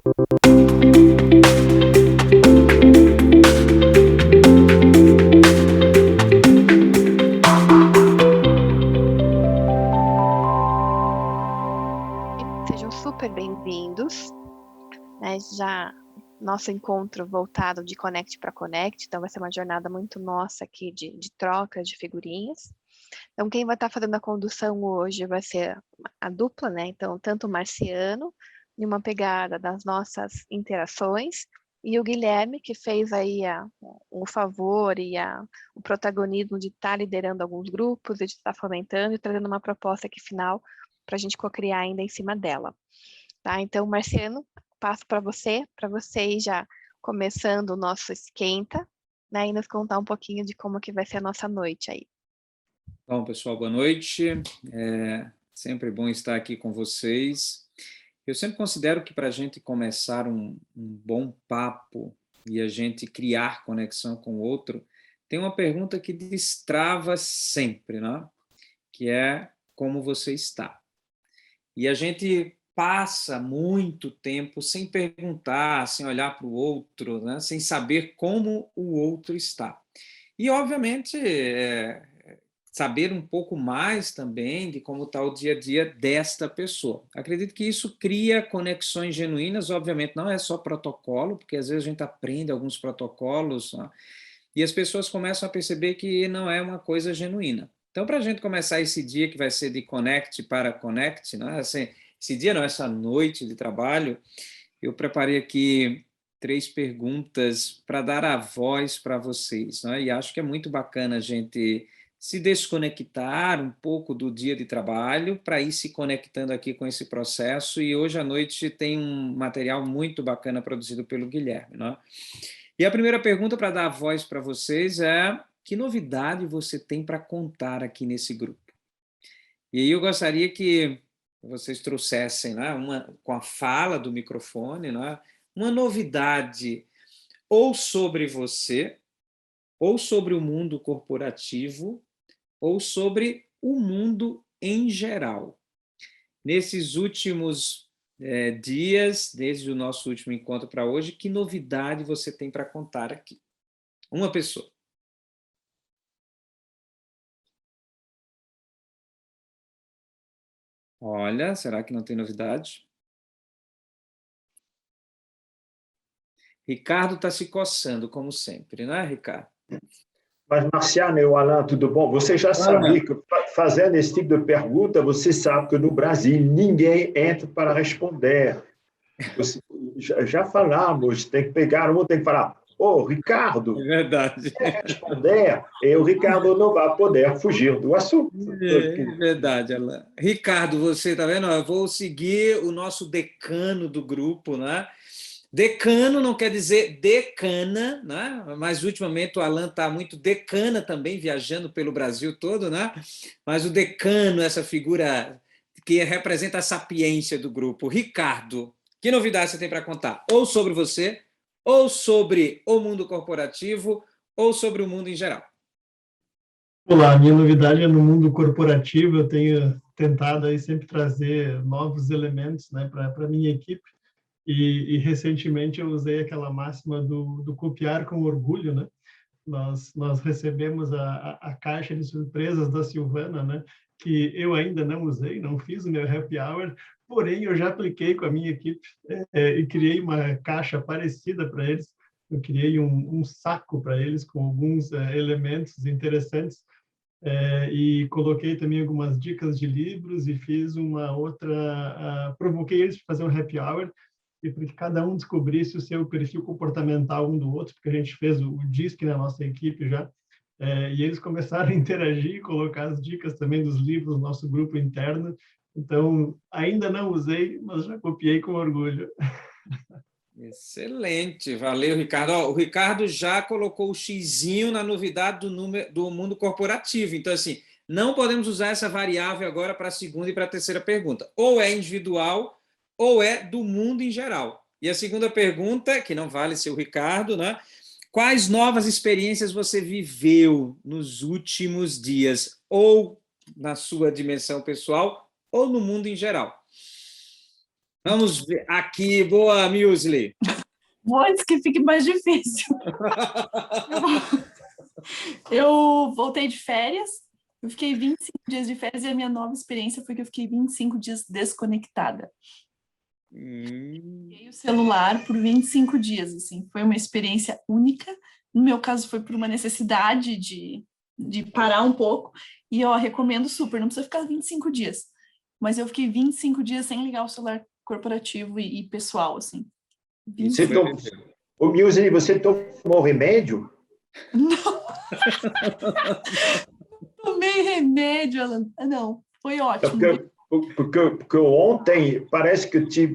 Sejam super bem-vindos, né? Já nosso encontro voltado de Connect para Connect, então vai ser uma jornada muito nossa aqui de troca de figurinhas. Então quem vai estar fazendo a condução hoje vai ser a dupla, né? Então tanto o Marciano, em uma pegada das nossas interações, e o Guilherme, que fez aí o favor e o protagonismo de estar liderando alguns grupos e de estar fomentando e trazendo uma proposta aqui final para a gente co-criar ainda em cima dela. Tá? Então, Marciano, passo para você ir já começando o nosso esquenta, né, e nos contar um pouquinho de como que vai ser a nossa noite aí. Bom, pessoal, boa noite. É sempre bom estar aqui com vocês. Eu sempre considero que para a gente começar um bom papo e a gente criar conexão com o outro, tem uma pergunta que destrava sempre, né? Que é como você está. E a gente passa muito tempo sem perguntar, sem olhar para o outro, né? Sem saber como o outro está. E, obviamente, saber um pouco mais também de como está o dia a dia desta pessoa. Acredito que isso cria conexões genuínas, obviamente não é só protocolo, porque às vezes a gente aprende alguns protocolos, né? E as pessoas começam a perceber que não é uma coisa genuína. Então, para a gente começar esse dia que vai ser de Connect para Connect, né? Assim, esse dia não, essa noite de trabalho, eu preparei aqui 3 perguntas para dar a voz para vocês, né? E acho que é muito bacana a gente se desconectar um pouco do dia de trabalho para ir se conectando aqui com esse processo. E hoje à noite tem um material muito bacana produzido pelo Guilherme, né? E a primeira pergunta para dar a voz para vocês é: que novidade você tem para contar aqui nesse grupo? E aí eu gostaria que vocês trouxessem, né, com a fala do microfone, né, uma novidade ou sobre você, ou sobre o mundo corporativo, ou sobre o mundo em geral. Nesses últimos dias, desde o nosso último encontro para hoje, que novidade você tem para contar aqui? Uma pessoa. Olha, será que não tem novidade? Ricardo está se coçando, como sempre, não é, Ricardo? Mas, Marciano e o Alain, tudo bom? Você já sabia que, fazendo esse tipo de pergunta, você sabe que no Brasil ninguém entra para responder. Já falamos, tem que pegar um, tem que falar, ô, Ricardo, É verdade. quer responder? E o Ricardo não vai poder fugir do assunto. É verdade, Alain. Ricardo, você está vendo? Eu vou seguir o nosso decano do grupo, né? Decano não quer dizer decana, né? Mas ultimamente o Alan está muito decana também, viajando pelo Brasil todo, né? Mas o decano, essa figura que representa a sapiência do grupo. Ricardo, que novidade você tem para contar? Ou sobre você, ou sobre o mundo corporativo, ou sobre o mundo em geral. Olá, minha novidade é no mundo corporativo. Eu tenho tentado aí sempre trazer novos elementos, né, para a minha equipe. E recentemente eu usei aquela máxima do copiar com orgulho, né? Nós recebemos a caixa de surpresas da Silvana, né? Que eu ainda não usei, não fiz o meu happy hour, porém eu já apliquei com a minha equipe e criei uma caixa parecida para eles. Eu criei um saco para eles com alguns elementos interessantes e coloquei também algumas dicas de livros e fiz uma outra, provoquei eles para fazer um happy hour e para que cada um descobrisse o seu perfil comportamental um do outro, porque a gente fez o DISC na nossa equipe já, e eles começaram a interagir e colocar as dicas também dos livros no nosso grupo interno. Então, ainda não usei, mas já copiei com orgulho. Excelente, valeu, Ricardo. Ó, o Ricardo já colocou o xizinho na novidade do mundo corporativo. Então, assim, não podemos usar essa variável agora para a segunda e para a terceira pergunta. Ou é individual, ou é do mundo em geral. E a segunda pergunta, que não vale ser o Ricardo, né? Quais novas experiências você viveu nos últimos dias, ou na sua dimensão pessoal, ou no mundo em geral? Vamos ver aqui. Boa, Muesli. Vou antes que fique mais difícil. Eu voltei de férias, eu fiquei 25 dias de férias e a minha nova experiência foi que eu fiquei 25 dias desconectada. Peguei o celular por 25 dias, assim, foi uma experiência única. No meu caso, foi por uma necessidade de parar um pouco. E, recomendo super, não precisa ficar 25 dias. Mas eu fiquei 25 dias sem ligar o celular corporativo e pessoal, assim. Ô, Muesli, você tomou remédio? Não. Tomei remédio, Alan. Não, foi ótimo. Porque ontem parece que tive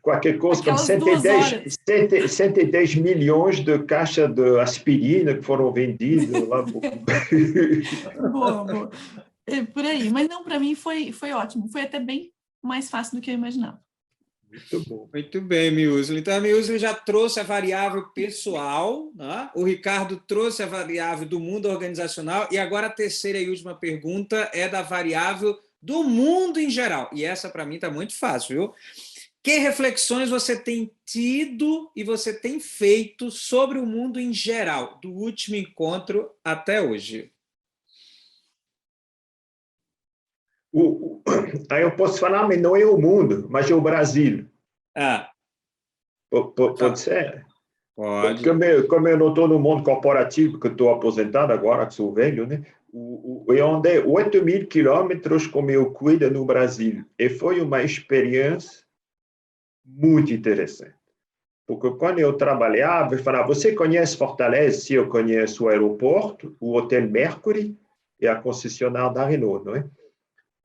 qualquer coisa como 110 milhões de caixas de aspirina que foram vendidas lá. Boa. É por aí. Mas não, para mim foi ótimo. Foi até bem mais fácil do que eu imaginava. Muito bom. Muito bem, Muesli. Então, a Muesli já trouxe a variável pessoal, né? O Ricardo trouxe a variável do mundo organizacional, e agora a terceira e última pergunta é da variável do mundo em geral. E essa, para mim, está muito fácil, viu? Que reflexões você tem tido e você tem feito sobre o mundo em geral, do último encontro até hoje? Aí eu posso falar, mas não é o mundo, mas é o Brasil. Pode ser? Pode. Como eu não estou no mundo corporativo, que estou aposentado agora, que sou velho, né? Eu andei 8.000 quilômetros com meu cuida no Brasil. E foi uma experiência muito interessante. Porque quando eu trabalhava, eu falava, você conhece Fortaleza? Sim, eu conheço o aeroporto, o Hotel Mercury e a concessionária da Renault, não é?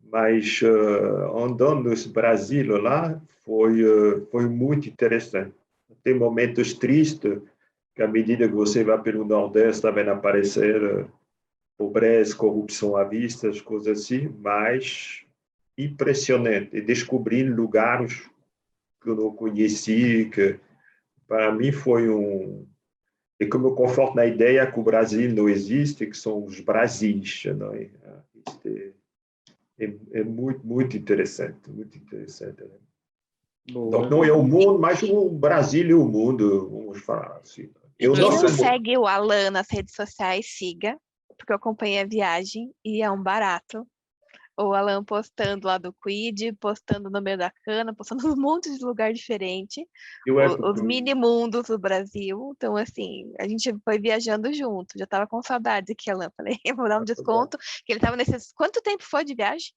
Mas andando nesse Brasil lá, foi muito interessante. Tem momentos tristes, que à medida que você vai pelo Nordeste, está vendo aparecer pobreza, corrupção à vista, as coisas assim, mas impressionante. E descobrir lugares que eu não conheci, que para mim foi E como eu conforto na ideia que o Brasil não existe, que são os Brasis, não é? É muito, muito interessante, muito interessante. Né? Então, não é o mundo, mas o Brasil e o mundo, vamos falar assim. Quem não segue o Alan nas redes sociais, siga, porque eu acompanhei a viagem e é um barato. O Alan postando lá do Quid, postando no meio da cana, postando um monte de lugar diferente, os mini mundos do Brasil. Então, assim, a gente foi viajando junto. Já tava com saudade aqui, Alan. Falei, eu vou dar um desconto. Que ele tava nesses... Quanto tempo foi de viagem?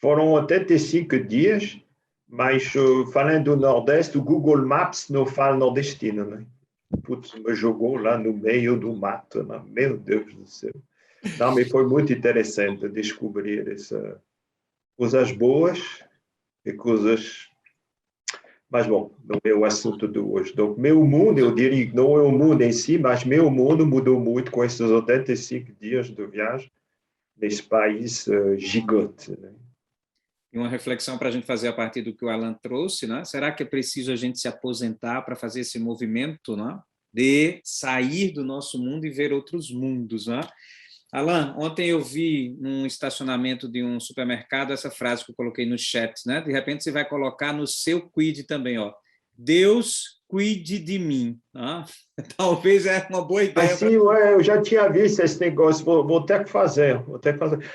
Foram 85 dias, mas falando do Nordeste, o Google Maps não fala nordestino, né? Putz, me jogou lá no meio do mato, né? Meu Deus do céu. Não, mas foi muito interessante descobrir essas coisas boas e coisas... Mas, bom, não é o assunto de hoje. Então, meu mundo, eu diria que não é o mundo em si, mas meu mundo mudou muito com esses 85 dias de viagem nesse país gigante, né? E uma reflexão para a gente fazer a partir do que o Alan trouxe, né? Será que é preciso a gente se aposentar para fazer esse movimento, né? De sair do nosso mundo e ver outros mundos, né? Alan, ontem eu vi num estacionamento de um supermercado essa frase que eu coloquei no chat, né? De repente você vai colocar no seu quid também, ó. Deus cuide de mim. Né? Talvez é uma boa ideia. Assim, eu já tinha visto esse negócio, vou ter que fazer.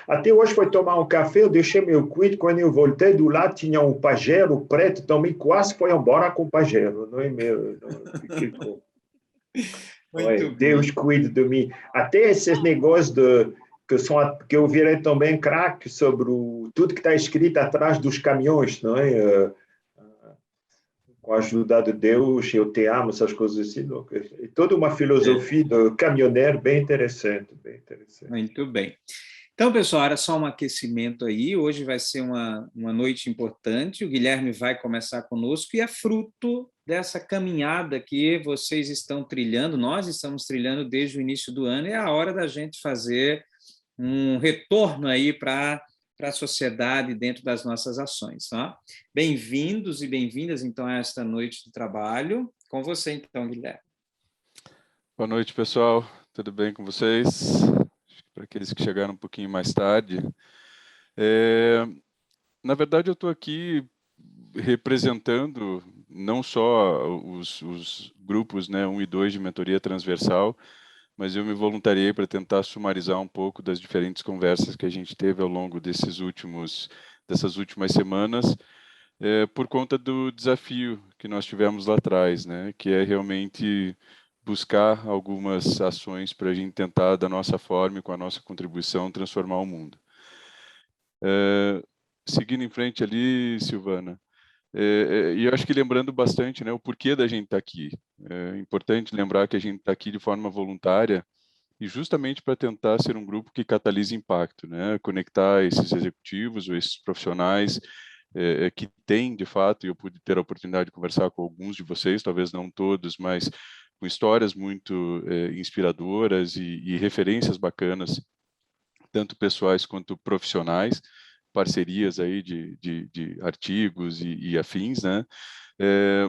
Até hoje foi tomar um café, eu deixei meu quid, quando eu voltei do lado tinha um pajero preto, também quase foi embora com o pajero. Não é meu, Deus cuide de mim. Até esses negócios que eu virei também craque sobre tudo que está escrito atrás dos caminhões, não é? Com a ajuda de Deus, eu te amo, essas coisas assim. É toda uma filosofia do caminhoneiro bem interessante, bem interessante. Muito bem. Então, pessoal, era só um aquecimento aí. Hoje vai ser uma noite importante. O Guilherme vai começar conosco e é fruto dessa caminhada que vocês estão trilhando, nós estamos trilhando desde o início do ano, e é a hora da gente fazer um retorno aí para a sociedade dentro das nossas ações. Tá? Bem-vindos e bem-vindas, então, a esta noite de trabalho. Com você, então, Guilherme. Boa noite, pessoal. Tudo bem com vocês? Para aqueles que chegaram um pouquinho mais tarde. Na verdade, eu estou aqui representando não só os grupos, né, 1 e 2 de mentoria transversal, mas eu me voluntariei para tentar sumarizar um pouco das diferentes conversas que a gente teve ao longo dessas últimas semanas, por conta do desafio que nós tivemos lá atrás, né, que é realmente buscar algumas ações para a gente tentar, da nossa forma e com a nossa contribuição, transformar o mundo. Seguindo em frente ali, Silvana, e eu acho que lembrando bastante, né, o porquê da gente estar aqui. É importante lembrar que a gente está aqui de forma voluntária e justamente para tentar ser um grupo que catalise impacto, né, conectar esses executivos ou esses profissionais que têm, de fato, e eu pude ter a oportunidade de conversar com alguns de vocês, talvez não todos, mas com histórias muito inspiradoras e referências bacanas, tanto pessoais quanto profissionais, parcerias aí de artigos e afins, né?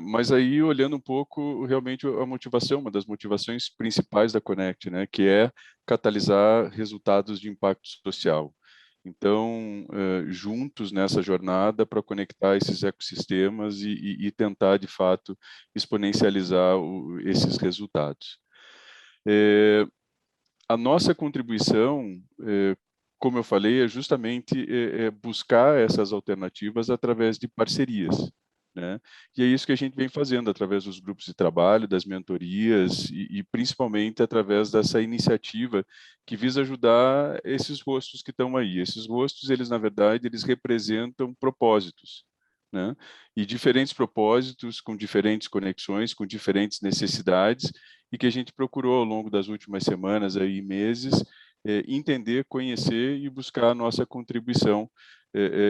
Mas aí, olhando um pouco, realmente a motivação, uma das motivações principais da Connect, né? Que é catalisar resultados de impacto social. Então, juntos nessa jornada para conectar esses ecossistemas e tentar, de fato, exponencializar esses resultados. A nossa contribuição, como eu falei, é justamente buscar essas alternativas através de parcerias, né? E é isso que a gente vem fazendo através dos grupos de trabalho, das mentorias e principalmente através dessa iniciativa que visa ajudar esses rostos que estão aí. Esses rostos, eles na verdade, eles representam propósitos, né? E diferentes propósitos com diferentes conexões, com diferentes necessidades, e que a gente procurou ao longo das últimas semanas aí meses entender, conhecer e buscar a nossa contribuição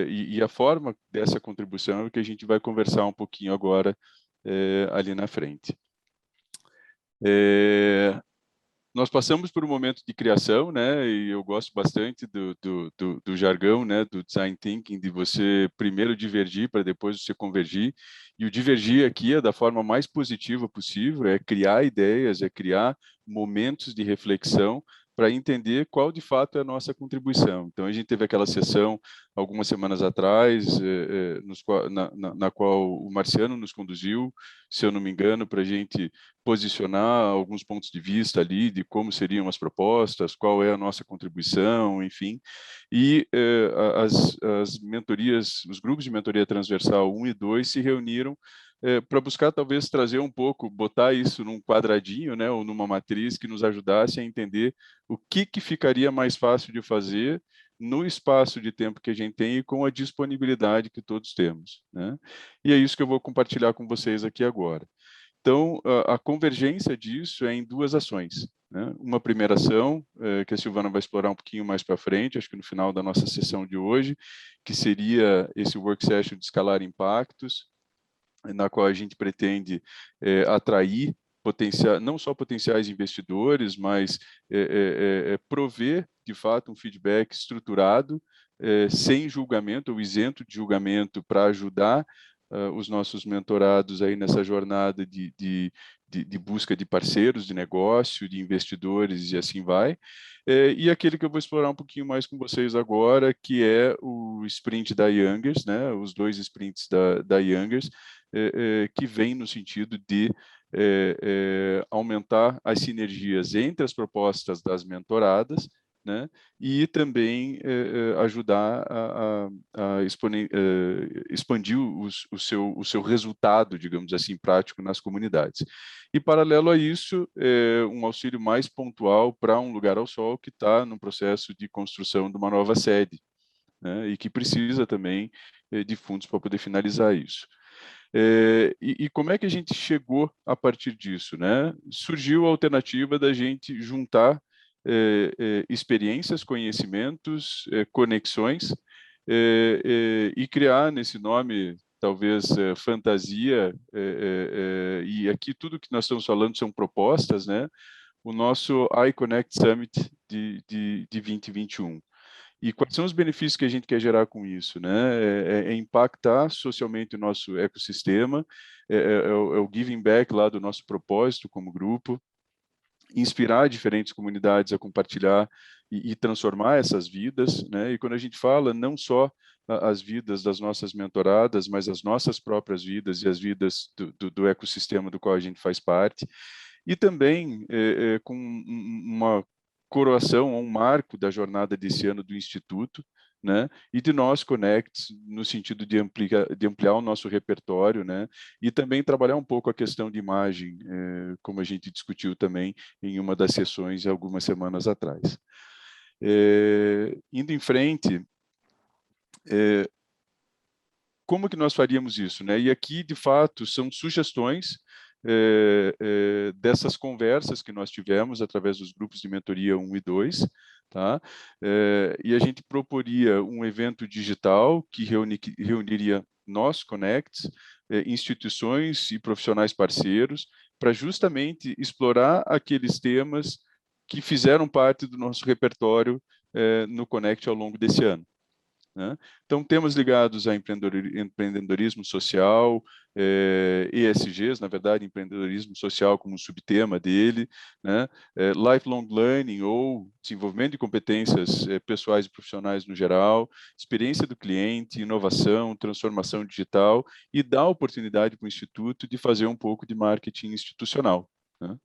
e a forma dessa contribuição é o que a gente vai conversar um pouquinho agora ali na frente. Nós passamos por um momento de criação, né? E eu gosto bastante do jargão, né? Do design thinking, de você primeiro divergir para depois você convergir. E o divergir aqui é da forma mais positiva possível, é criar ideias, é criar momentos de reflexão para entender qual de fato é a nossa contribuição. Então a gente teve aquela sessão algumas semanas atrás, na qual o Marciano nos conduziu, se eu não me engano, para a gente posicionar alguns pontos de vista ali de como seriam as propostas, qual é a nossa contribuição, enfim. E as mentorias, os grupos de mentoria transversal 1 e 2 se reuniram para buscar talvez trazer um pouco, botar isso num quadradinho, né, ou numa matriz que nos ajudasse a entender o que ficaria mais fácil de fazer no espaço de tempo que a gente tem e com a disponibilidade que todos temos, né? E é isso que eu vou compartilhar com vocês aqui agora. Então, a convergência disso é em duas ações, né? Uma primeira ação, que a Silvana vai explorar um pouquinho mais para frente, acho que no final da nossa sessão de hoje, que seria esse work session de escalar impactos, na qual a gente pretende atrair não só potenciais investidores, mas prover, de fato, um feedback estruturado, sem julgamento ou isento de julgamento, para ajudar os nossos mentorados aí nessa jornada de busca de parceiros de negócio, de investidores e assim vai. E aquele que eu vou explorar um pouquinho mais com vocês agora, que é o sprint da Youngers, né? Os 2 sprints da Youngers, que vem no sentido de aumentar as sinergias entre as propostas das mentoradas, né? E também ajudar a expandir o seu resultado, digamos assim, prático nas comunidades. E, paralelo a isso, um auxílio mais pontual para um lugar ao sol que está no processo de construção de uma nova sede, né? E que precisa também de fundos para poder finalizar isso. E como é que a gente chegou a partir disso, né? Surgiu a alternativa da gente juntar experiências, conhecimentos, conexões e criar nesse nome talvez fantasia, e aqui tudo que nós estamos falando são propostas, né? O nosso iConnect Summit de 2021. E quais são os benefícios que a gente quer gerar com isso, né? É impactar socialmente o nosso ecossistema, é o giving back lá do nosso propósito como grupo, inspirar diferentes comunidades a compartilhar e transformar essas vidas, né? E quando a gente fala não só as vidas das nossas mentoradas, mas as nossas próprias vidas e as vidas do ecossistema do qual a gente faz parte, e também com uma coroação, um marco da jornada desse ano do Instituto, né? E de nós Connects, no sentido de ampliar o nosso repertório, né? E também trabalhar um pouco a questão de imagem, como a gente discutiu também em uma das sessões algumas semanas atrás. Indo em frente, como que nós faríamos isso, né? E aqui, de fato, são sugestões dessas conversas que nós tivemos através dos grupos de mentoria 1 e 2, tá? E a gente proporia um evento digital que reuniria nós, Connects, instituições e profissionais parceiros, para justamente explorar aqueles temas que fizeram parte do nosso repertório no Connect ao longo desse ano, né? Então, temas ligados a empreendedorismo social, ESGs, na verdade, empreendedorismo social como um subtema dele, né? Lifelong learning ou desenvolvimento de competências pessoais e profissionais no geral, experiência do cliente, inovação, transformação digital e dar oportunidade para o Instituto de fazer um pouco de marketing institucional, né?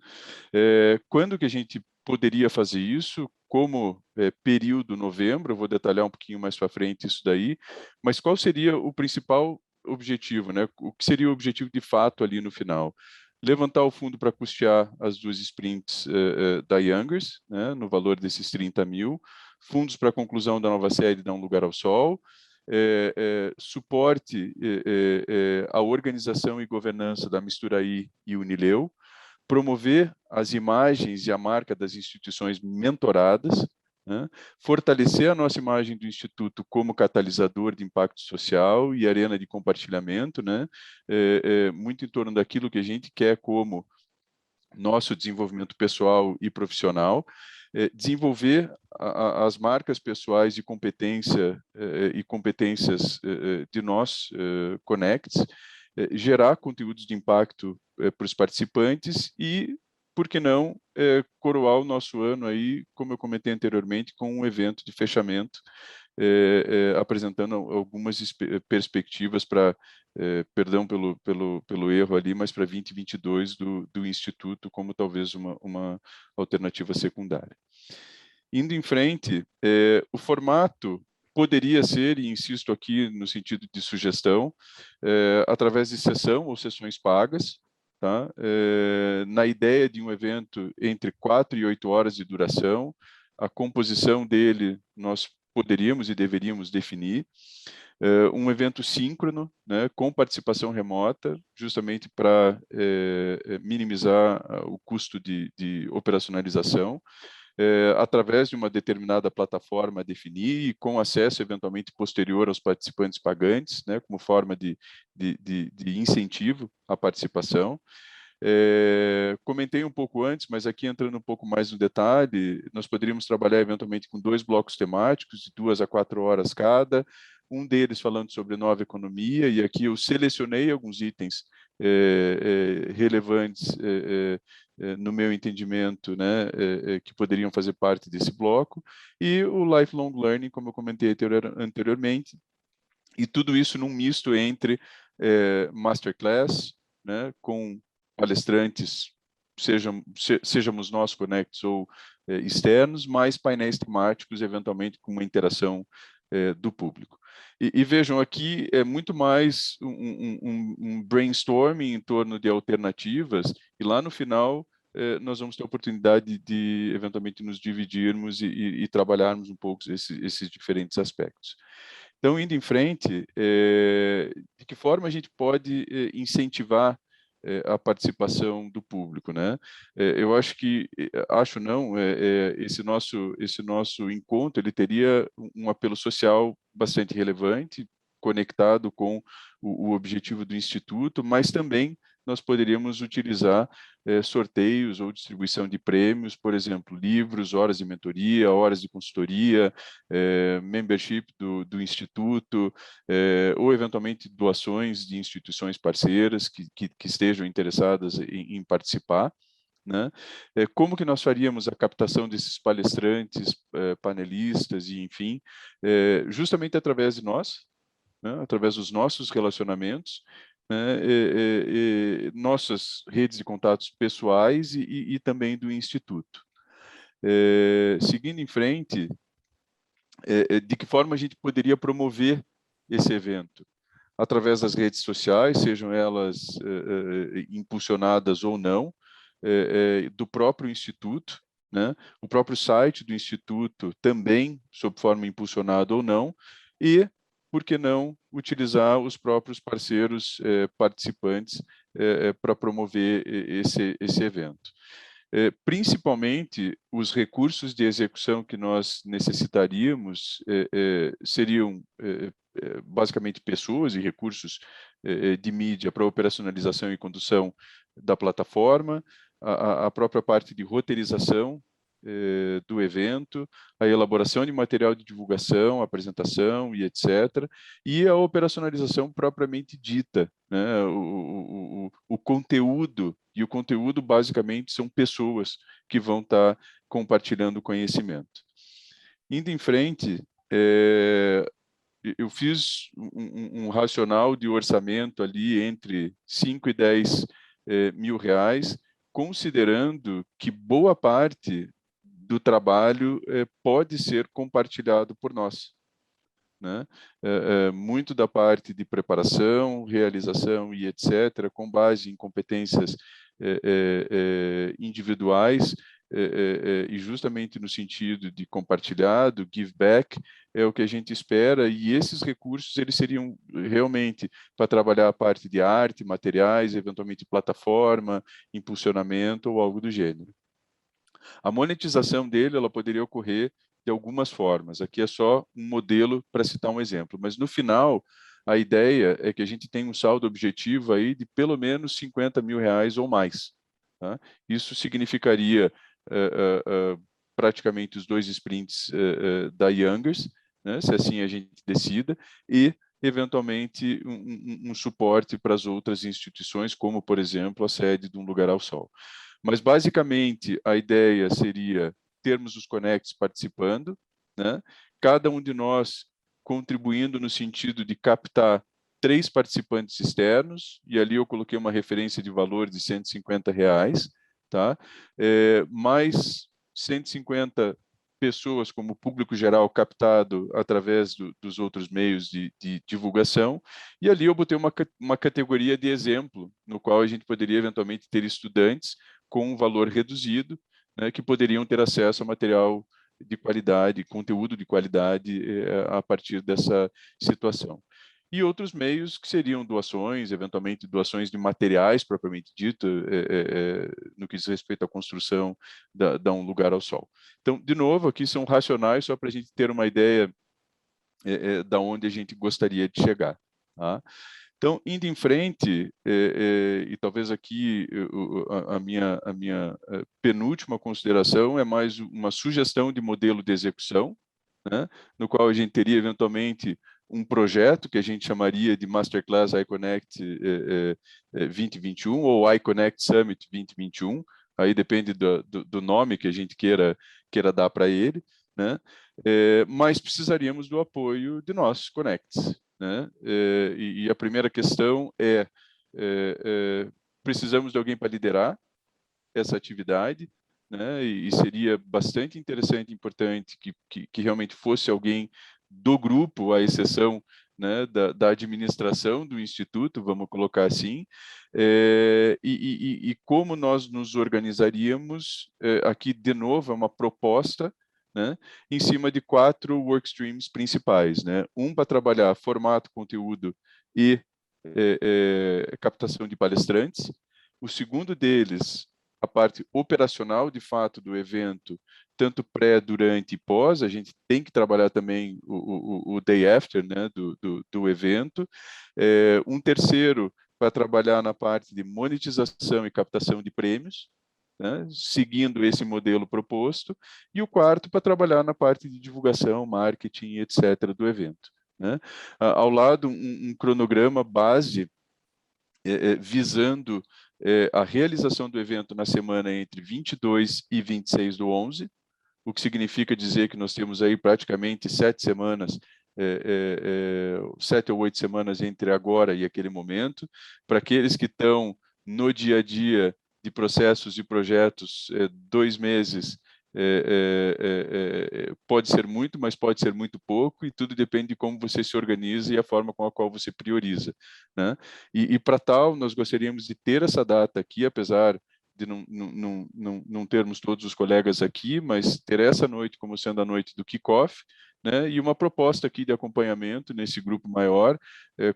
Quando que a gente poderia fazer isso? Como período novembro, eu vou detalhar um pouquinho mais para frente isso daí, mas qual seria o principal objetivo, né? O que seria o objetivo de fato ali no final? Levantar o fundo para custear as 2 sprints da Youngers, né, no valor desses 30 mil, fundos para a conclusão da nova série Dá um Lugar ao Sol, suporte à organização e governança da Misturaí e Unileu, promover as imagens e a marca das instituições mentoradas, né? Fortalecer a nossa imagem do Instituto como catalisador de impacto social e arena de compartilhamento, né? Muito em torno daquilo que a gente quer como nosso desenvolvimento pessoal e profissional, desenvolver as marcas pessoais de competência e competências de nós, Connects, gerar conteúdos de impacto para os participantes e, por que não, coroar o nosso ano aí, como eu comentei anteriormente, com um evento de fechamento, apresentando algumas perspectivas para, perdão pelo erro ali, mas para 2022 do Instituto como talvez uma alternativa secundária. Indo em frente, o formato poderia ser, e insisto aqui no sentido de sugestão, através de sessão ou sessões pagas, tá? Na ideia de um evento entre 4 e 8 horas de duração, a composição dele nós poderíamos e deveríamos definir, um evento síncrono, né, com participação remota, justamente para minimizar o custo de operacionalização, através de uma determinada plataforma a definir e com acesso eventualmente posterior aos participantes pagantes, né, como forma de incentivo à participação. Comentei um pouco antes, mas aqui entrando um pouco mais no detalhe, nós poderíamos trabalhar eventualmente com 2 blocos temáticos, de 2 a 4 horas cada, um deles falando sobre nova economia, e aqui eu selecionei alguns itens relevantes no meu entendimento, né, que poderiam fazer parte desse bloco, e o lifelong learning, como eu comentei anteriormente, e tudo isso num misto entre masterclass, né, com palestrantes, sejamos nós Connects ou externos, mais painéis temáticos, eventualmente com uma interação do público. E vejam, aqui é muito mais um brainstorming em torno de alternativas, e lá no final nós vamos ter a oportunidade de, eventualmente, nos dividirmos e trabalharmos um pouco esses diferentes aspectos. Então, indo em frente, de que forma a gente pode incentivar a participação do público, né? Eu acho que, esse nosso encontro, ele teria um apelo social bastante relevante, conectado com o objetivo do Instituto, mas também nós poderíamos utilizar sorteios ou distribuição de prêmios, por exemplo, livros, horas de mentoria, horas de consultoria, membership do Instituto, ou eventualmente doações de instituições parceiras que estejam interessadas em participar, né? Como que nós faríamos a captação desses palestrantes, panelistas e, enfim, justamente através de nós, né? Através dos nossos relacionamentos, né? Nossas redes de contatos pessoais e também do Instituto. Seguindo em frente, de que forma a gente poderia promover esse evento? Através das redes sociais, sejam elas impulsionadas ou não, do próprio Instituto, né? O próprio site do Instituto também, sob forma impulsionada ou não, e, por que não, utilizar os próprios parceiros participantes para promover esse evento. Principalmente, os recursos de execução que nós necessitaríamos seriam basicamente pessoas e recursos de mídia para operacionalização e condução da plataforma, a própria parte de roteirização do evento, a elaboração de material de divulgação, apresentação e etc., e a operacionalização propriamente dita, né? O conteúdo, e o conteúdo basicamente são pessoas que vão estar compartilhando conhecimento. Indo em frente, eu fiz um racional de orçamento ali entre 5 e 10 mil reais, considerando que boa parte do trabalho pode ser compartilhado por nós, né? Muito da parte de preparação, realização e etc., com base em competências individuais, e justamente no sentido de compartilhado, give back, é o que a gente espera, e esses recursos eles seriam realmente para trabalhar a parte de arte, materiais, eventualmente plataforma, impulsionamento ou algo do gênero. A monetização dele ela poderia ocorrer de algumas formas. Aqui é só um modelo para citar um exemplo, mas no final a ideia é que a gente tenha um saldo objetivo aí de pelo menos 50 mil reais ou mais. Tá? Isso significaria praticamente os 2 sprints da Youngers, né, se assim a gente decida, e eventualmente um suporte para as outras instituições, como por exemplo a sede de Um Lugar ao Sol. Mas, basicamente, a ideia seria termos os Connects participando, né? Cada um de nós contribuindo no sentido de captar 3 participantes externos, e ali eu coloquei uma referência de valor de R$150, tá? Mais 150 pessoas como público geral captado através dos outros meios de divulgação, e ali eu botei uma categoria de exemplo, no qual a gente poderia eventualmente ter estudantes com um valor reduzido, né, que poderiam ter acesso a material de qualidade, conteúdo de qualidade a partir dessa situação. E outros meios que seriam doações, eventualmente doações de materiais propriamente dito, no que diz respeito à construção da Um Lugar ao Sol. Então, de novo, aqui são racionais só para a gente ter uma ideia da onde a gente gostaria de chegar. Tá? Então, indo em frente, e talvez aqui a minha penúltima consideração é mais uma sugestão de modelo de execução, né, no qual a gente teria eventualmente um projeto que a gente chamaria de Masterclass iConnect 2021 ou iConnect Summit 2021, aí depende do nome que a gente queira dar para ele, né, mas precisaríamos do apoio de nós, Connects. Né? E a primeira questão precisamos de alguém para liderar essa atividade, né? E seria bastante interessante e importante que realmente fosse alguém do grupo, à exceção, né, da administração do Instituto, vamos colocar assim, e como nós nos organizaríamos, aqui de novo é uma proposta, né, em cima de 4 workstreams principais, né? Um para trabalhar formato, conteúdo e captação de palestrantes. O segundo deles, a parte operacional, de fato, do evento, tanto pré, durante e pós. A gente tem que trabalhar também o day after, né, do evento. Um terceiro para trabalhar na parte de monetização e captação de prêmios, né, seguindo esse modelo proposto, e o quarto para trabalhar na parte de divulgação, marketing, etc. do evento. Né? Ao lado, um cronograma base visando a realização do evento na semana entre 22 e 26 do 11, o que significa dizer que nós temos aí praticamente 7 semanas, 7 ou 8 semanas entre agora e aquele momento. Para aqueles que estão no dia a dia de processos e projetos, 2 meses pode ser muito, mas pode ser muito pouco, e tudo depende de como você se organiza e a forma com a qual você prioriza, né? E para tal, nós gostaríamos de ter essa data aqui, apesar de não termos todos os colegas aqui, mas ter essa noite como sendo a noite do kickoff, né? E uma proposta aqui de acompanhamento nesse grupo maior,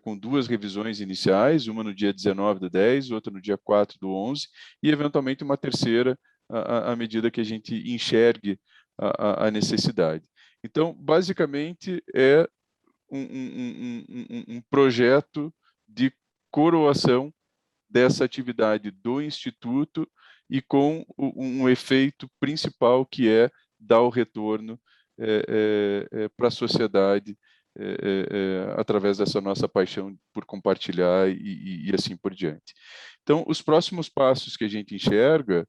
com 2 revisões iniciais, uma no dia 19 do 10, outra no dia 4 do 11, e eventualmente uma terceira à medida que a gente enxergue a necessidade. Então, basicamente, é um projeto de coroação dessa atividade do Instituto e com um efeito principal, que é dar o retorno para a sociedade através dessa nossa paixão por compartilhar e assim por diante. Então, os próximos passos que a gente enxerga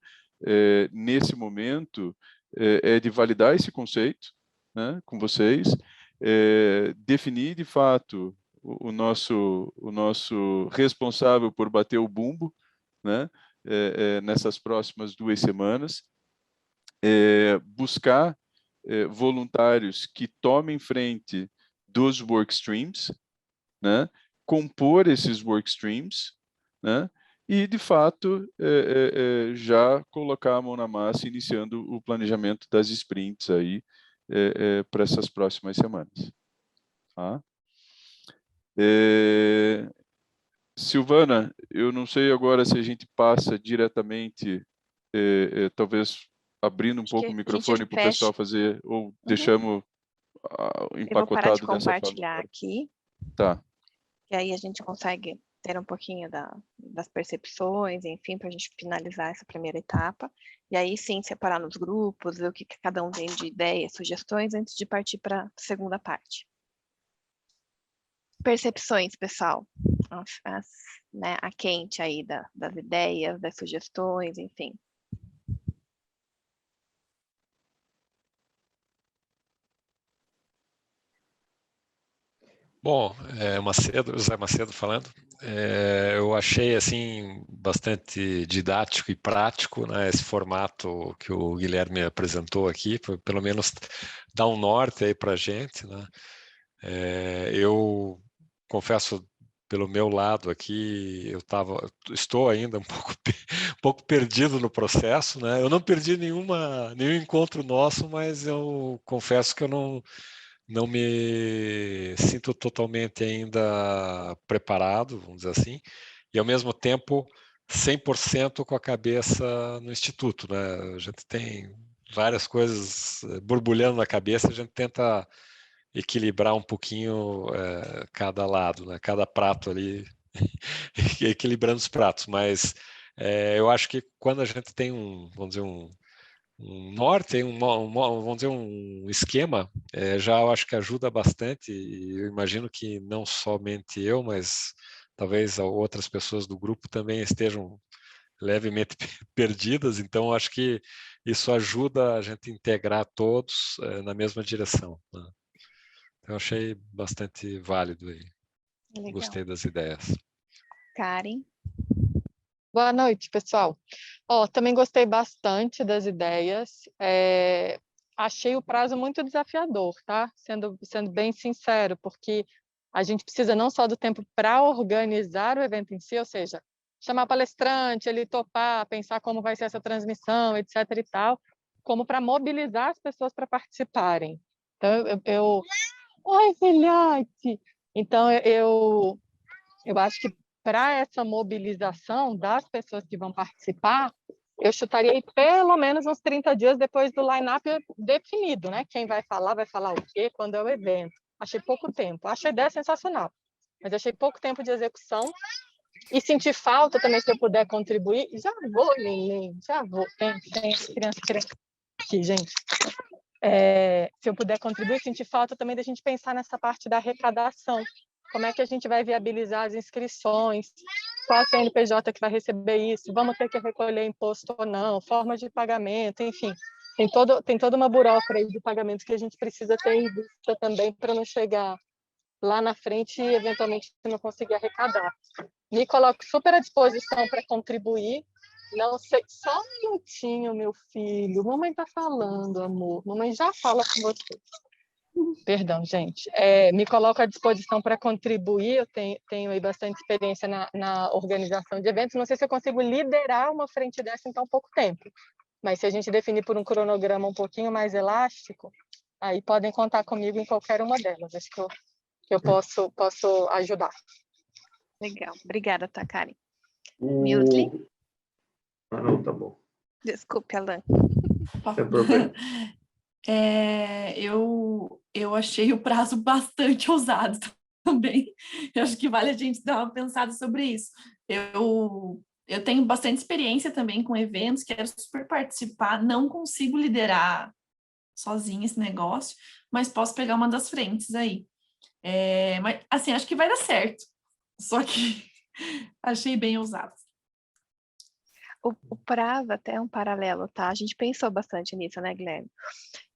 nesse momento é de validar esse conceito, né, com vocês, definir de fato o nosso responsável por bater o bumbo, né, nessas próximas 2 semanas, buscar voluntários que tomem frente dos workstreams, né, compor esses workstreams, né, e, de fato, já colocar a mão na massa, iniciando o planejamento das sprints aí para essas próximas semanas. Tá? Silvana, eu não sei agora se a gente passa diretamente, talvez abrindo um pouco o microfone para o pessoal fazer, ou deixamos empacotado eu vou parar de dessa forma. compartilhar aqui. Tá. E aí a gente consegue ter um pouquinho das percepções, enfim, para a gente finalizar essa primeira etapa. E aí sim, separar nos grupos, ver o que cada um tem de ideias, sugestões, antes de partir para a segunda parte. Percepções, pessoal. Né, a quente aí das ideias, das sugestões, enfim. Bom, José Macedo falando. Eu achei assim bastante didático e prático, né, esse formato que o Guilherme apresentou aqui, pelo menos dá um norte aí para a gente, né? Eu confesso, pelo meu lado aqui, estou ainda um pouco perdido no processo, né? Eu não perdi nenhum encontro nosso, mas eu confesso que eu não me sinto totalmente ainda preparado, vamos dizer assim, e ao mesmo tempo 100% com a cabeça no Instituto, né? A gente tem várias coisas borbulhando na cabeça, a gente tenta equilibrar um pouquinho cada lado, né? Cada prato ali, equilibrando os pratos, mas eu acho que quando a gente tem vamos dizer, um norte, vamos dizer, um esquema, já eu acho que ajuda bastante, e eu imagino que não somente eu, mas talvez outras pessoas do grupo também estejam levemente perdidas, então eu acho que isso ajuda a gente a integrar todos na mesma direção, né? Então, eu achei bastante válido aí. Legal. Gostei das ideias. Karen? Boa noite, pessoal. Também gostei bastante das ideias. Achei o prazo muito desafiador, tá? Sendo bem sincero, porque a gente precisa não só do tempo para organizar o evento em si, ou seja, chamar palestrante, ele topar, pensar como vai ser essa transmissão, etc. e tal, como para mobilizar as pessoas para participarem. Então, Oi, filhote! Então, eu acho que para essa mobilização das pessoas que vão participar, eu chutaria aí pelo menos uns 30 dias depois do line-up definido, né? Quem vai falar o quê, quando é o evento. Achei pouco tempo. Achei a ideia sensacional, mas achei pouco tempo de execução e senti falta também, se eu puder contribuir. Já vou, neném, já vou. Tem criança aqui, gente. Se eu puder contribuir, senti falta também da gente pensar nessa parte da arrecadação. Como é que a gente vai viabilizar as inscrições? qual a CNPJ que vai receber isso, vamos ter que recolher imposto ou não, forma de pagamento, enfim. Tem toda uma burocracia de pagamento que a gente precisa ter em vista também para não chegar lá na frente e eventualmente não conseguir arrecadar. Me coloco super à disposição para contribuir. Não sei, só um minutinho, meu filho. Mamãe está falando, amor. Mamãe já fala com você. Perdão, gente. Me coloco à disposição para contribuir. Eu tenho aí bastante experiência na organização de eventos. Não sei se eu consigo liderar uma frente dessa em tão pouco tempo. Mas se a gente definir por um cronograma um pouquinho mais elástico, aí podem contar comigo em qualquer uma delas. Acho que eu posso ajudar. Legal. Obrigada, tá, Karen. O... Muesli? Ah, não, tá bom. Desculpe, Alan. Sem problema. Eu achei o prazo bastante ousado também. Eu acho que vale a gente dar uma pensada sobre isso. Eu tenho bastante experiência também com eventos, quero super participar, não consigo liderar sozinha esse negócio, mas posso pegar uma das frentes aí. Mas, assim, acho que vai dar certo. Só que achei bem ousado. O prazo até é um paralelo, tá? A gente pensou bastante nisso, né, Guilherme?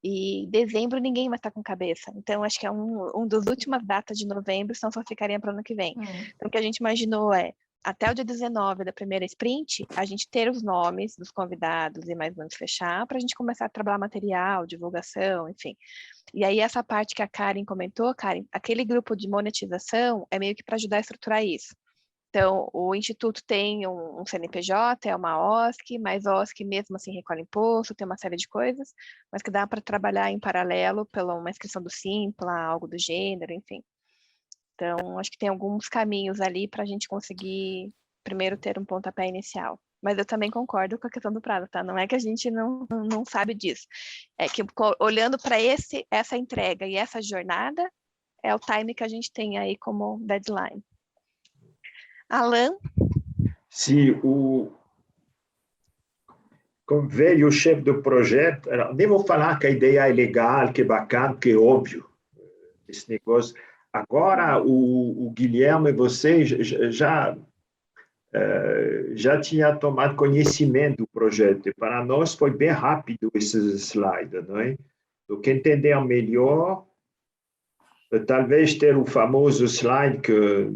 E dezembro ninguém vai estar com cabeça. Então, acho que é um das últimas datas de novembro, senão só ficaria para o ano que vem. Então, o que a gente imaginou até o dia 19 da primeira sprint, a gente ter os nomes dos convidados e mais ou menos fechar, para a gente começar a trabalhar material, divulgação, enfim. E aí, essa parte que a Karen comentou, Karen, aquele grupo de monetização é meio que para ajudar a estruturar isso. Então, o Instituto tem um CNPJ, é uma OSC, mas a OSC mesmo assim recolhe imposto, tem uma série de coisas, mas que dá para trabalhar em paralelo pela uma inscrição do Simpla, algo do gênero, enfim. Então, acho que tem alguns caminhos ali para a gente conseguir primeiro ter um pontapé inicial. Mas eu também concordo com a questão do prazo, tá? Não é que a gente não sabe disso. É que olhando para essa entrega e essa jornada, é o time que a gente tem aí como deadline. Alan? Se como velho chefe do projeto, nem vou falar que a ideia é legal, que é bacana, que é óbvio, esse negócio. Agora, o Guilherme e você já tinha tomado conhecimento do projeto. E para nós foi bem rápido esses slides, não é? Do que entender melhor, talvez ter o famoso slide que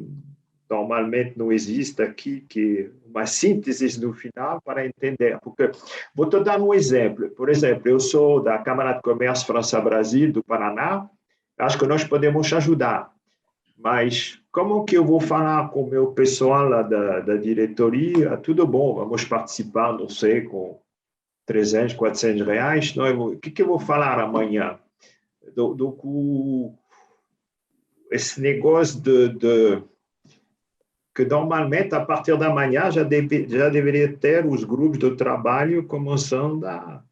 normalmente não existe aqui, que é uma síntese no final para entender. Porque, vou te dar um exemplo. Por exemplo, eu sou da Câmara de Comércio França-Brasil, do Paraná, acho que nós podemos ajudar. Mas como que eu vou falar com o meu pessoal lá da diretoria? Tudo bom, vamos participar, não sei, com 300, 400 reais. Não, o que eu vou falar amanhã? Esse negócio que normalmente, a partir da manhã, já deveria ter os grupos de trabalho começando a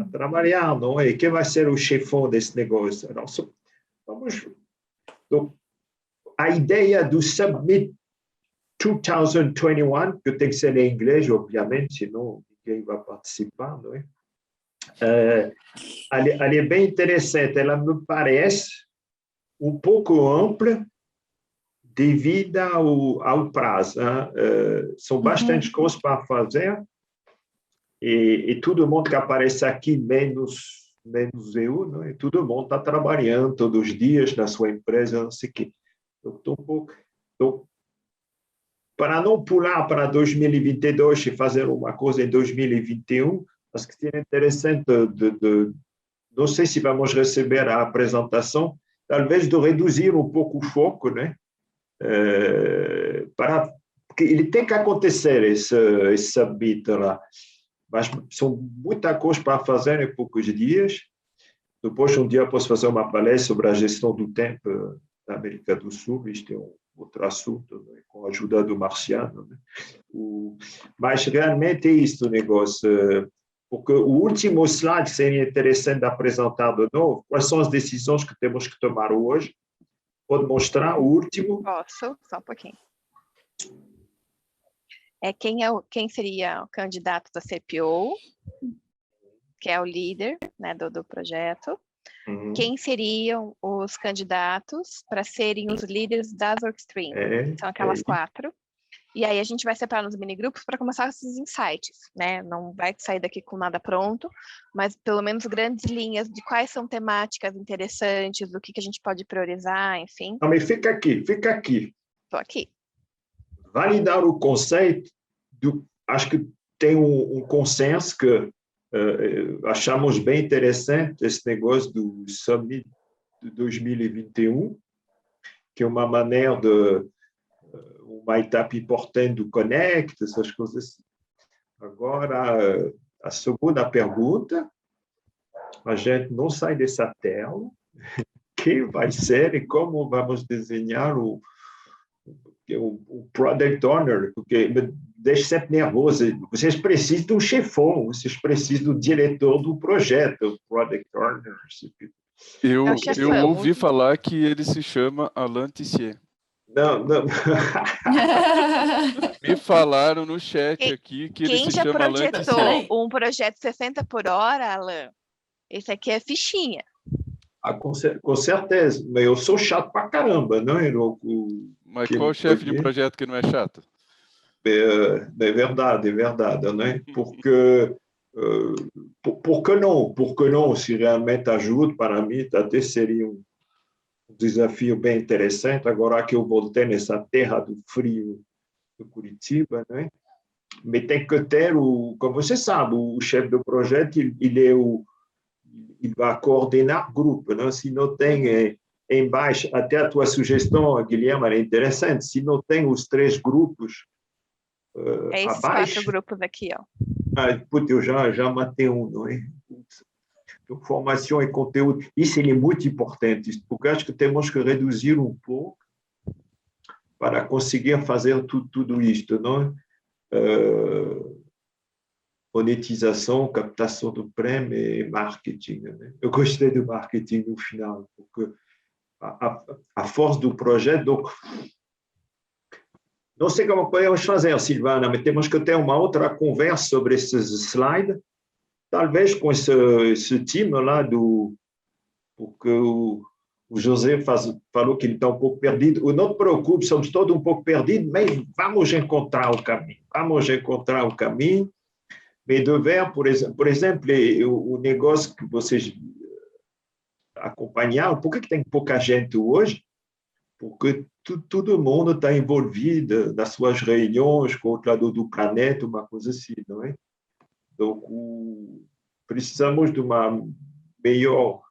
trabalhar, não é? Quem vai ser o chefão desse negócio? A ideia do Summit 2021, que tem que ser em inglês, obviamente, senão ninguém vai participar, não é? Ela é bem interessante, ela me parece um pouco ampla devido ao prazo. São bastante coisas para fazer e todo mundo que aparece aqui, menos eu, não é? Todo mundo está trabalhando todos os dias na sua empresa, não sei o quê. Então, para não pular para 2022 e fazer uma coisa em 2021, acho que seria interessante não sei se vamos receber a apresentação, talvez de reduzir um pouco o foco, né? Porque ele tem que acontecer esse summit lá, mas são muita coisa para fazer em poucos dias. Depois, um dia, eu posso fazer uma palestra sobre a gestão do tempo na América do Sul, isto é outro assunto, né? Com a ajuda do Marciano. Né? Mas realmente é isso o negócio, porque o último slide seria interessante de apresentar de novo, quais são as decisões que temos que tomar hoje. Pode mostrar o último? Posso, só um pouquinho. Quem seria o candidato da CPO, que é o líder, né, do projeto. quem seriam os candidatos para serem os líderes das workstreams. São aquelas 4. E aí a gente vai separar nos minigrupos para começar esses insights, né? Não vai sair daqui com nada pronto, mas pelo menos grandes linhas de quais são temáticas interessantes, o que a gente pode priorizar, enfim. Não, mas fica aqui. Estou aqui. Validar o conceito, acho que tem um consenso que achamos bem interessante esse negócio do Summit de 2021, que é uma maneira de uma etapa importante do Connect, essas coisas assim. Agora, a segunda pergunta, a gente não sai dessa tela, quem vai ser e como vamos desenhar o Product Owner, porque me deixa sempre nervoso. Vocês precisam de um chefão, vocês precisam do diretor do projeto, o Product Owner. Eu ouvi falar que ele se chama Alain Tissier. Não. Me falaram no chat aqui que ele se chama Alain Tissier. Quem já projetou um projeto 60 por hora, Alain? Esse aqui é fichinha. Com certeza, mas eu sou chato pra caramba, não é? Mas qual chefe de projeto que não é chato? É verdade, não é? Porque por que não? Se realmente ajuda, para mim, até seria um desafio bem interessante, agora que eu voltei nessa terra do frio de Curitiba, não é? Mas tem que ter, como você sabe, o chefe do projeto, ele vai coordenar o grupo, não? Se não tem embaixo, até a tua sugestão, Guilherme, era interessante, se não tem os 3 grupos esses abaixo... 4 grupos aqui, ó. Eu já matei um, não é? Formação e conteúdo, isso é muito importante, porque acho que temos que reduzir um pouco para conseguir fazer tudo isto, não é? Monetização, captação do prêmio e marketing. Né? Eu gostei do marketing no final, porque a força do projeto... Donc, não sei como podemos fazer, Silvana, mas temos que ter uma outra conversa sobre esses slides, talvez com esse time lá, porque o José falou que ele está um pouco perdido. Não te preocupe, somos todos um pouco perdidos, mas vamos encontrar o caminho. Mais devers, por exemplo, o negócio que vocês acompanharam, por que tem pouca gente hoje? Porque todo mundo está envolvido nas suas reuniões com o outro lado do planeta, uma coisa assim, não é? Então, precisamos de uma melhor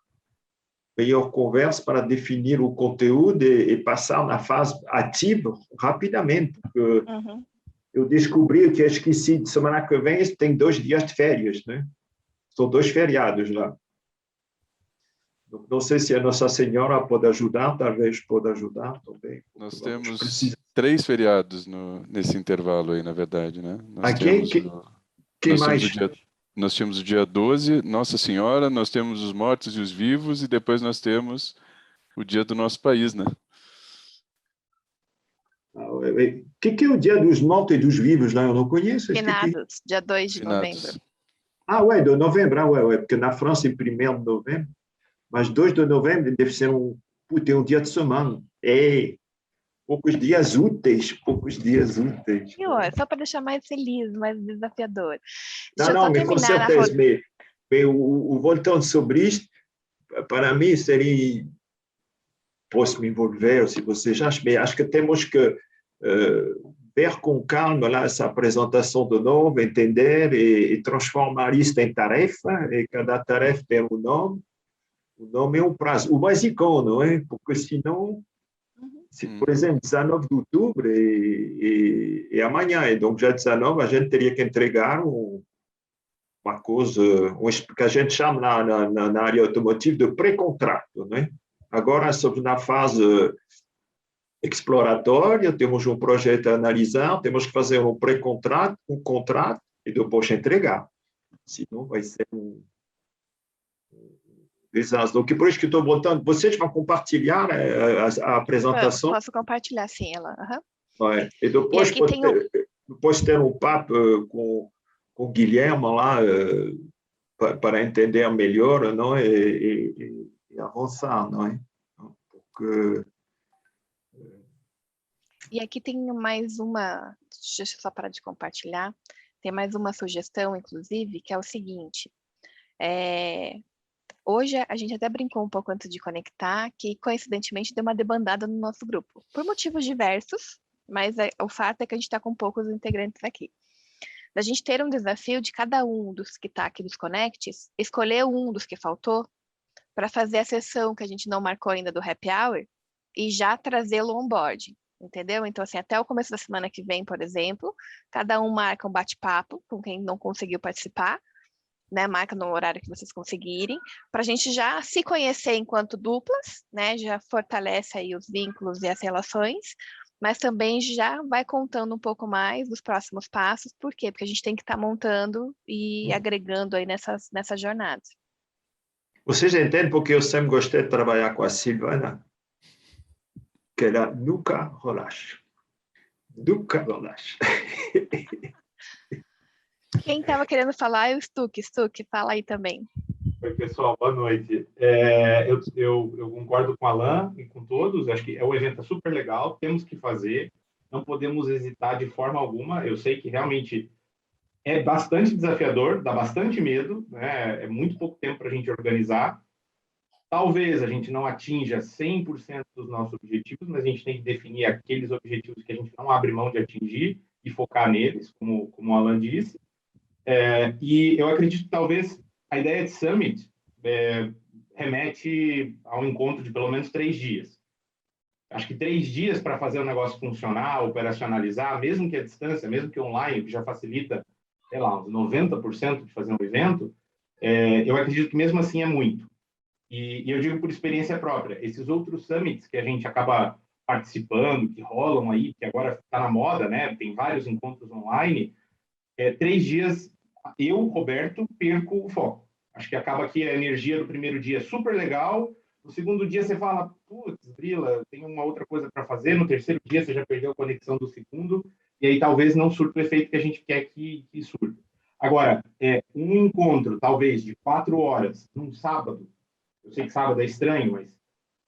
conversa para definir o conteúdo e passar na fase ativa rapidamente, porque eu descobri que esqueci de semana que vem, tem 2 dias de férias, né? São 2 feriados lá. Não sei se a Nossa Senhora pode ajudar, talvez pode ajudar também. Nós temos 3 feriados nesse intervalo aí, na verdade, né? Nós temos o dia 12, Nossa Senhora, nós temos os mortos e os vivos, e depois nós temos o dia do nosso país, né? O que é o dia dos mortos e dos vivos lá? Eu não conheço. Finados, dia 2 de novembro. De novembro, porque na França é 1º de novembro, mas 2 de novembro deve ser um dia de semana. Poucos dias úteis. É só para deixar mais feliz, mais desafiador. Não, mas com certeza. Voltando sobre isto, para mim seria... Posso me envolver, se vocês acham, mas acho que temos que ver com calma lá essa apresentação de novo, entender e transformar isto em tarefa, e cada tarefa tem um nome. O nome é um prazo. O basicão, não é? Porque senão... por exemplo, 19 de outubro e amanhã, e donc já 19 a gente teria que entregar uma coisa, que a gente chama na área automotiva de pré-contrato, né? Agora, estamos na fase exploratória, temos um projeto a analisar, temos que fazer um pré-contrato, um contrato, e depois entregar. Senão vai ser um desastre. Donc, por isso que estou botando... Vocês vão compartilhar a apresentação? Posso compartilhar, sim, ela. E depois depois ter um papo com o Guilherme lá, para entender melhor, não? E avançar, não é? Porque... E aqui tem mais uma, deixa eu só parar de compartilhar, tem mais uma sugestão, inclusive, que é o seguinte, hoje a gente até brincou um pouco antes de conectar, que coincidentemente deu uma debandada no nosso grupo, por motivos diversos, mas o fato é que a gente está com poucos integrantes aqui. Da gente ter um desafio de cada um dos que está aqui dos Connects, escolher um dos que faltou, para fazer a sessão que a gente não marcou ainda do Happy Hour, e já trazê-lo on board. Entendeu? Então, assim, até o começo da semana que vem, por exemplo, cada um marca um bate-papo com quem não conseguiu participar, né? Marca no horário que vocês conseguirem, para a gente já se conhecer enquanto duplas, né? Já fortalece aí os vínculos e as relações, mas também já vai contando um pouco mais dos próximos passos. Por quê? Porque a gente tem que estar montando e agregando aí nessas jornadas. Vocês entendem porque eu sempre gostei de trabalhar com a Silvana? Que ela nunca relaxa. Nunca relaxa. Quem estava querendo falar é o Stuck. Stuck, fala aí também. Oi, pessoal, boa noite. Eu concordo com o Alan e com todos, acho que o evento é super legal, temos que fazer, não podemos hesitar de forma alguma. Eu sei que realmente é bastante desafiador, dá bastante medo, né? É muito pouco tempo para a gente organizar. Talvez a gente não atinja 100% dos nossos objetivos, mas a gente tem que definir aqueles objetivos que a gente não abre mão de atingir e focar neles, como o Alan disse. E eu acredito que talvez a ideia de Summit remete a um encontro de pelo menos 3 dias. Acho que 3 dias para fazer o negócio funcionar, operacionalizar, mesmo que à distância, mesmo que online, que já facilita, sei lá, uns 90% de fazer um evento, eu acredito que mesmo assim é muito. E eu digo por experiência própria, esses outros summits que a gente acaba participando, que rolam aí, que agora está na moda, né? Tem vários encontros online, 3 dias, eu, Roberto, perco o foco. Acho que acaba que a energia do primeiro dia é super legal, no segundo dia você fala, putz, Brila, tem uma outra coisa para fazer, no terceiro dia você já perdeu a conexão do segundo, e aí talvez não surta o efeito que a gente quer que surta. Agora, um encontro, talvez, de 4 horas, num sábado, eu sei que sábado é estranho, mas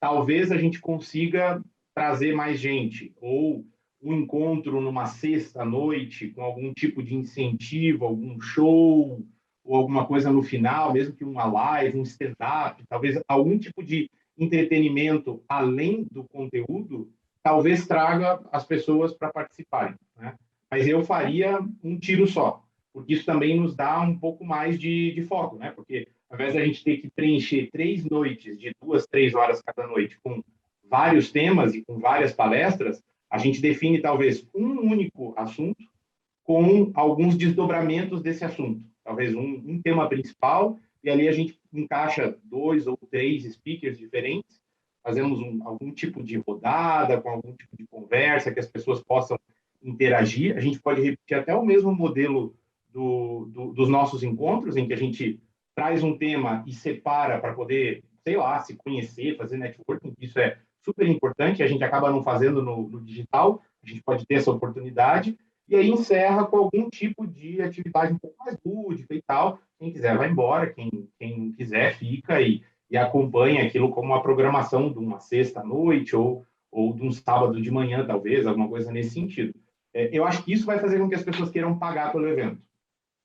talvez a gente consiga trazer mais gente, ou um encontro numa sexta-noite com algum tipo de incentivo, algum show, ou alguma coisa no final, mesmo que uma live, um stand-up, talvez algum tipo de entretenimento além do conteúdo, talvez traga as pessoas para participarem, né? Mas eu faria um tiro só, porque isso também nos dá um pouco mais de foco, né? Porque ao invés da gente ter que preencher 3 noites de 2, 3 horas cada noite com vários temas e com várias palestras, a gente define talvez um único assunto com alguns desdobramentos desse assunto. Talvez um tema principal, e ali a gente encaixa 2 ou 3 speakers diferentes, fazemos algum tipo de rodada, com algum tipo de conversa, que as pessoas possam interagir. A gente pode repetir até o mesmo modelo dos nossos encontros, em que a gente traz um tema e separa para poder, sei lá, se conhecer, fazer networking, isso é super importante, a gente acaba não fazendo no digital, a gente pode ter essa oportunidade, e aí encerra com algum tipo de atividade um pouco mais lúdica e tal. Quem quiser vai embora, quem quiser fica e acompanha aquilo como uma programação de uma sexta-noite ou de um sábado de manhã, talvez, alguma coisa nesse sentido. Eu acho que isso vai fazer com que as pessoas queiram pagar pelo evento,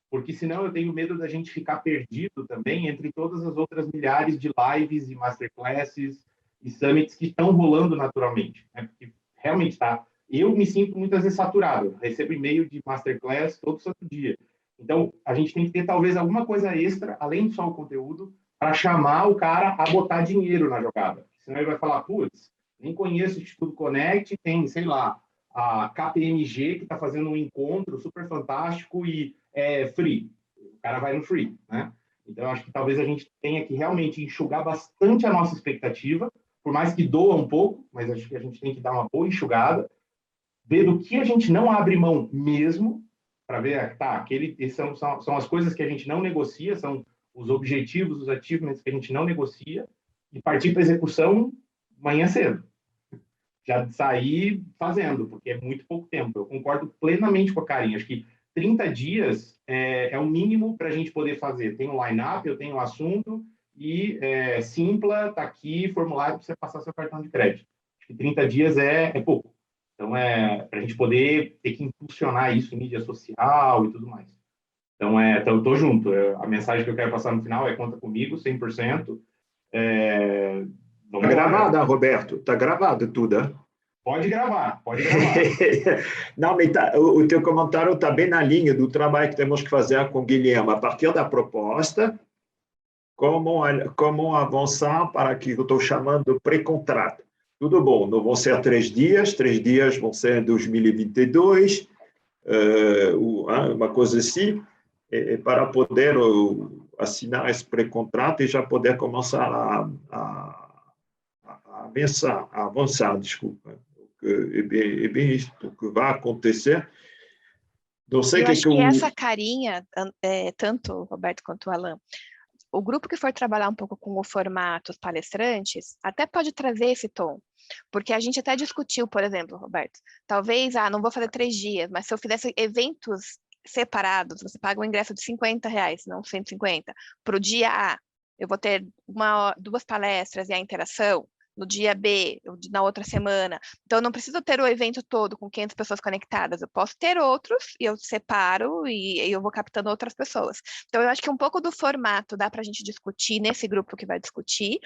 porque senão eu tenho medo da gente ficar perdido também entre todas as outras milhares de lives e masterclasses e summits que estão rolando naturalmente, né? Porque realmente está... Eu me sinto muitas vezes saturado, recebo e-mail de masterclass todo santo dia. Então, a gente tem que ter talvez alguma coisa extra, além de só o conteúdo, para chamar o cara a botar dinheiro na jogada. Senão ele vai falar, putz, nem conheço o Instituto Connect, tem, sei lá, a KPMG que está fazendo um encontro super fantástico e é free. O cara vai no free, né? Então, acho que talvez a gente tenha que realmente enxugar bastante a nossa expectativa, por mais que doa um pouco, mas acho que a gente tem que dar uma boa enxugada, ver do que a gente não abre mão mesmo, para ver, tá, são as coisas que a gente não negocia, são os objetivos, os achievements que a gente não negocia, e partir para execução amanhã cedo. Já sair fazendo, porque é muito pouco tempo. Eu concordo plenamente com a Karin. Acho que 30 dias é o mínimo para a gente poder fazer. Tem um line-up, eu tenho um assunto, e Simpla está aqui, formulário para você passar seu cartão de crédito. Acho que 30 dias é pouco. Então, para a gente poder ter que impulsionar isso em mídia social e tudo mais. Então, eu estou junto. A mensagem que eu quero passar no final é conta comigo, 100%. Está gravado, hein, Roberto? Está gravado tudo, hein? Pode gravar, pode gravar. Não, mas o teu comentário está bem na linha do trabalho que temos que fazer com o Guilherme, a partir da proposta, como avançar para que eu estou chamando de pré-contrato. Tudo bom, não vão ser 3 dias vão ser em 2022, uma coisa assim, para poder assinar esse pré-contrato e já poder começar a avançar, desculpa. É bem isso que vai acontecer. Não sei Eu que acho que essa carinha, tanto o Roberto quanto o Alan, o grupo que for trabalhar um pouco com o formato, os palestrantes, até pode trazer esse tom. Porque a gente até discutiu, por exemplo, Roberto, talvez, não vou fazer 3 dias, mas se eu fizesse eventos separados, você paga um ingresso de R$50, não 150, para o dia A, eu vou ter 2 palestras e a interação, no dia B, na outra semana. Então, eu não preciso ter o evento todo com 500 pessoas conectadas. Eu posso ter outros e eu separo e eu vou captando outras pessoas. Então, eu acho que um pouco do formato dá para a gente discutir nesse grupo que vai discutir.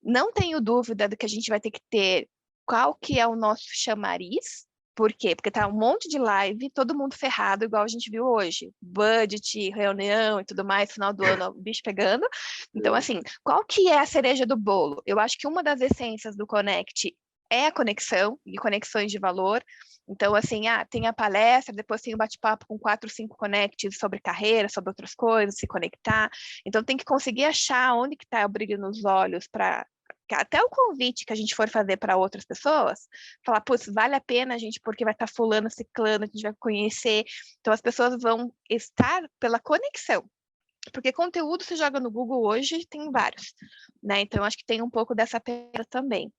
Não tenho dúvida do que a gente vai ter que ter qual que é o nosso chamariz. Por quê? Porque tá um monte de live, todo mundo ferrado, igual a gente viu hoje. Budget, reunião e tudo mais, final do ano, o bicho pegando. Então, assim, qual que é a cereja do bolo? Eu acho que uma das essências do Connect é a conexão e conexões de valor. Então, assim, tem a palestra, depois tem o bate-papo com 4, 5 connects sobre carreira, sobre outras coisas, se conectar. Então, tem que conseguir achar onde que está o brilho nos olhos para até o convite que a gente for fazer para outras pessoas, falar, putz, vale a pena, gente, porque vai estar fulano, ciclano, a gente vai conhecer. Então, as pessoas vão estar pela conexão. Porque conteúdo você joga no Google hoje, tem vários, né? Então, acho que tem um pouco dessa pena também.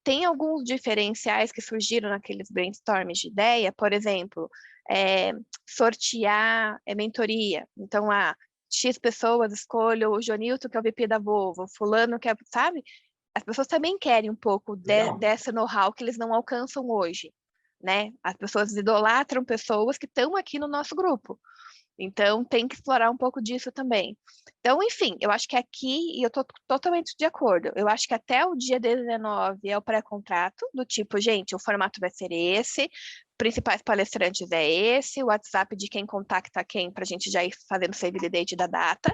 Tem alguns diferenciais que surgiram naqueles brainstorms de ideia, por exemplo, sortear mentoria. Então, X pessoas escolham o Jonilton, que é o VP da Volvo, fulano, que é, sabe? As pessoas também querem um pouco dessa know-how que eles não alcançam hoje, né? As pessoas idolatram pessoas que estão aqui no nosso grupo. Então, tem que explorar um pouco disso também. Então, enfim, eu acho que aqui, e eu estou totalmente de acordo, eu acho que até o dia 19 é o pré-contrato, do tipo, gente, o formato vai ser esse, principais palestrantes é esse, o WhatsApp de quem contacta quem, para a gente já ir fazendo save the date da data,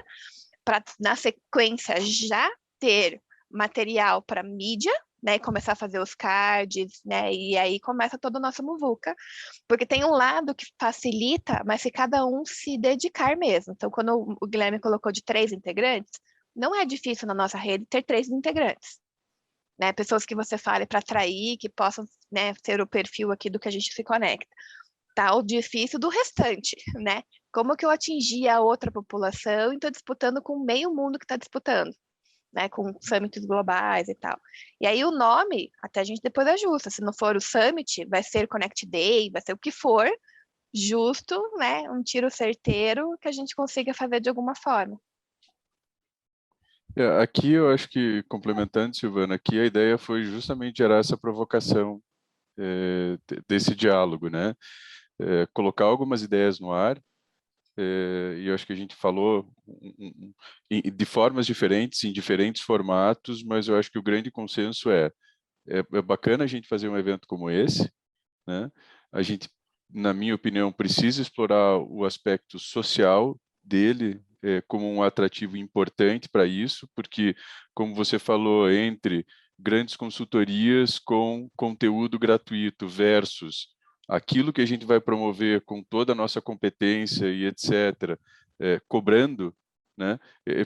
para, na sequência, já ter material para mídia, né, e começar a fazer os cards, né, e aí começa todo o nosso muvuca, porque tem um lado que facilita, mas se cada um se dedicar mesmo. Então, quando o Guilherme colocou de 3 integrantes, não é difícil na nossa rede ter 3 integrantes, né, pessoas que você fale para atrair, que possam, né, ser o perfil aqui do que a gente se conecta. Tá o difícil do restante, né? Como que eu atingi a outra população e estou disputando com meio mundo que está disputando, né, com summits globais e tal. E aí o nome, até a gente depois ajusta, se não for o summit, vai ser Connect Day, vai ser o que for, justo, né, um tiro certeiro que a gente consiga fazer de alguma forma. Aqui eu acho que, complementando, Silvana, aqui a ideia foi justamente gerar essa provocação desse diálogo, né? Colocar algumas ideias no ar, e eu acho que a gente falou de formas diferentes, em diferentes formatos, mas eu acho que o grande consenso é bacana a gente fazer um evento como esse, né? A gente, na minha opinião, precisa explorar o aspecto social dele como um atrativo importante para isso, porque, como você falou, entre grandes consultorias com conteúdo gratuito versus aquilo que a gente vai promover com toda a nossa competência e etc., cobrando, né,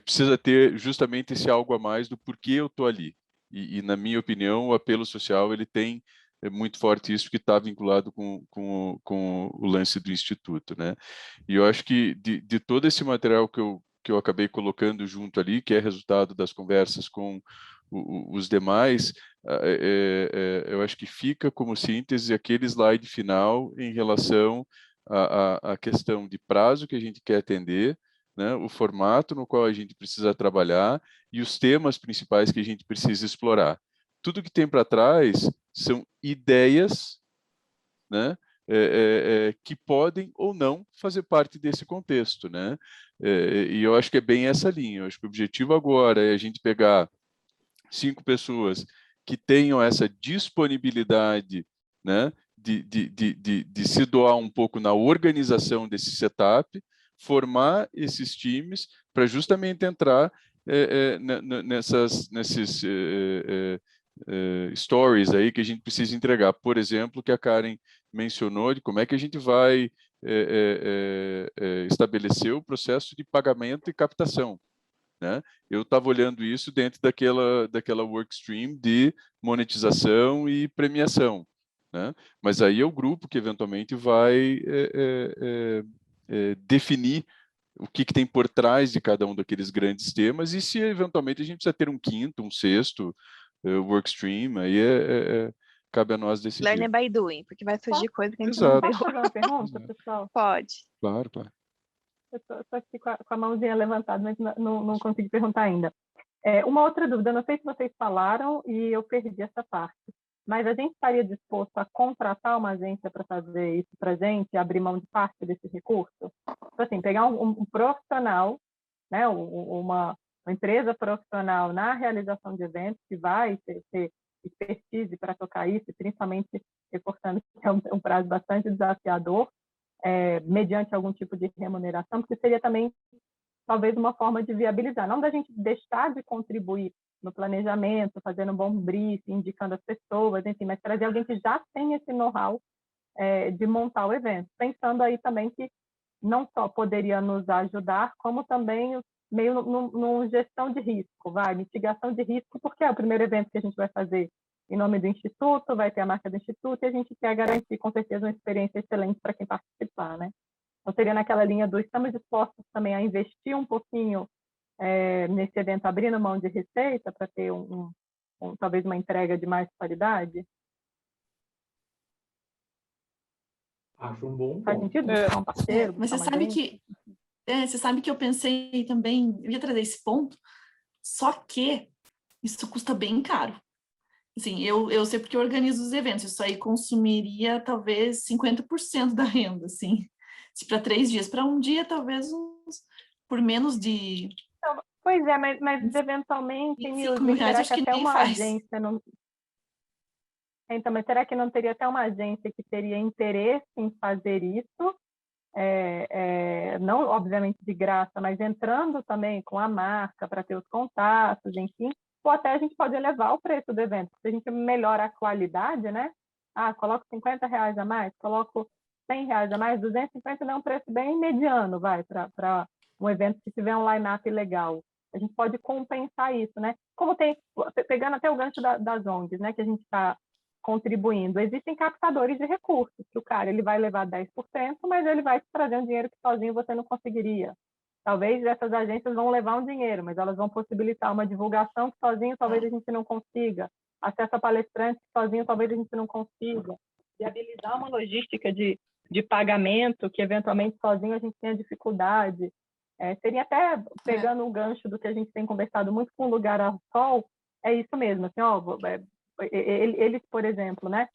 precisa ter justamente esse algo a mais do porquê eu estou ali. E, na minha opinião, o apelo social ele tem muito forte isso que está vinculado com o lance do Instituto, né? E eu acho que de todo esse material que eu acabei colocando junto ali, que é resultado das conversas com os demais, eu acho que fica como síntese aquele slide final em relação à questão de prazo que a gente quer atender, né, o formato no qual a gente precisa trabalhar e os temas principais que a gente precisa explorar. Tudo que tem para trás são ideias, né, que podem ou não fazer parte desse contexto, né? E eu acho que é bem essa linha. Eu acho que o objetivo agora é a gente pegar 5 pessoas que tenham essa disponibilidade, né, de se doar um pouco na organização desse setup, formar esses times para justamente entrar nesses stories aí que a gente precisa entregar. Por exemplo, que a Karen mencionou, de como é que a gente vai estabelecer o processo de pagamento e captação, né? Eu estava olhando isso dentro daquela workstream de monetização e premiação, né? Mas aí é o grupo que eventualmente vai definir o que tem por trás de cada um daqueles grandes temas e se eventualmente a gente precisa ter um quinto, um sexto workstream, aí cabe a nós decidir. Learning by doing, porque vai surgir coisa que a gente Exato. não Posso viu. fazer uma pergunta, Exato. pessoal? Pode. Claro, claro. Eu tô aqui com a mãozinha levantada, mas não consegui perguntar ainda. Uma outra dúvida, não sei se vocês falaram e eu perdi essa parte, mas a gente estaria disposto a contratar uma agência para fazer isso para a gente, abrir mão de parte desse recurso? Então, assim, pegar um profissional, né, uma empresa profissional na realização de eventos que vai ter expertise para tocar isso, principalmente reforçando que é um prazo bastante desafiador, mediante algum tipo de remuneração, porque seria também talvez uma forma de viabilizar, não da gente deixar de contribuir no planejamento, fazendo um bom briefing, indicando as pessoas, enfim, mas trazer alguém que já tem esse know-how de montar o evento, pensando aí também que não só poderia nos ajudar, como também meio no gestão de risco, mitigação de risco, porque é o primeiro evento que a gente vai fazer em nome do Instituto, vai ter a marca do Instituto, e a gente quer garantir, com certeza, uma experiência excelente para quem participar, né? Então, seria naquela linha do estamos dispostos também a investir um pouquinho nesse evento, abrindo mão de receita para ter talvez uma entrega de mais qualidade? Acho um bom Faz ponto. sentido buscar um parceiro? Mas você buscar uma sabe agência? você sabe que eu pensei também, eu ia trazer esse ponto, só que isso custa bem caro. Assim, eu sei porque eu organizo os eventos, isso aí consumiria talvez 50% da renda, assim. Se para 3 dias, para um dia, talvez por menos de Pois é, mas eventualmente, 25 mil Nilce, reais, será acho que que até ninguém uma faz. agência não... Então, mas será que não teria até uma agência que teria interesse em fazer isso? Não, obviamente, de graça, mas entrando também com a marca para ter os contatos, enfim, ou até a gente pode elevar o preço do evento. Se a gente melhora a qualidade, né? Coloco R$50 a mais, coloco R$100 a mais, 250 é um preço bem mediano, para um evento que tiver um line-up legal. A gente pode compensar isso, né? Como tem, pegando até o gancho das ONGs, né, que a gente está contribuindo, existem captadores de recursos, que o cara ele vai levar 10%, mas ele vai te trazer um dinheiro que sozinho você não conseguiria. Talvez essas agências vão levar um dinheiro, mas elas vão possibilitar uma divulgação que sozinho talvez a gente não consiga, acesso a palestrantes que sozinho talvez a gente não consiga, viabilizar uma logística de pagamento que eventualmente sozinho a gente tenha dificuldade. Seria até, pegando o gancho do que a gente tem conversado muito com o Lugar ao Sol, é isso mesmo, assim, eles, por exemplo, né,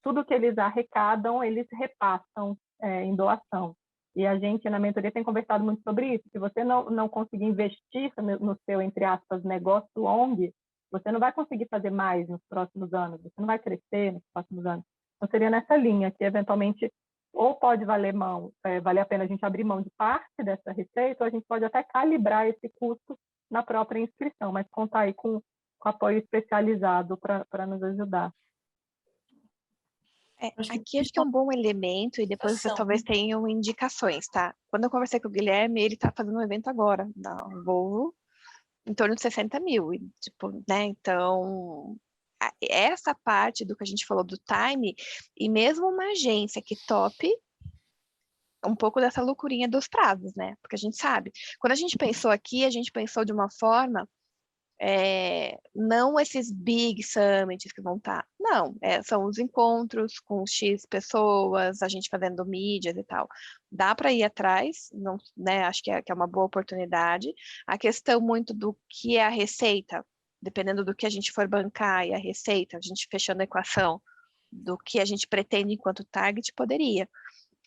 tudo que eles arrecadam, eles repassam em doação. E a gente, na mentoria, tem conversado muito sobre isso. Se você não conseguir investir no seu, entre aspas, negócio ONG, você não vai conseguir fazer mais nos próximos anos, você não vai crescer nos próximos anos. Então, seria nessa linha, que eventualmente ou pode valer a pena a gente abrir mão de parte dessa receita, ou a gente pode até calibrar esse custo na própria inscrição, mas contar aí com apoio especializado para nos ajudar. Aqui acho que é um bom elemento, e depois vocês talvez tenham indicações, tá? Quando eu conversei com o Guilherme, ele tá fazendo um evento agora, na Volvo, em torno de 60 mil, e, tipo, né, então, essa parte do que a gente falou do time, e mesmo uma agência que tope um pouco dessa loucurinha dos prazos, né, porque a gente sabe, quando a gente pensou aqui, a gente pensou de uma forma, não esses big summits que vão estar, não. São os encontros com X pessoas, a gente fazendo mídias e tal. Dá para ir atrás, não, né? Acho que é uma boa oportunidade. A questão muito do que é a receita, dependendo do que a gente for bancar e a receita, a gente fechando a equação do que a gente pretende enquanto target, poderia,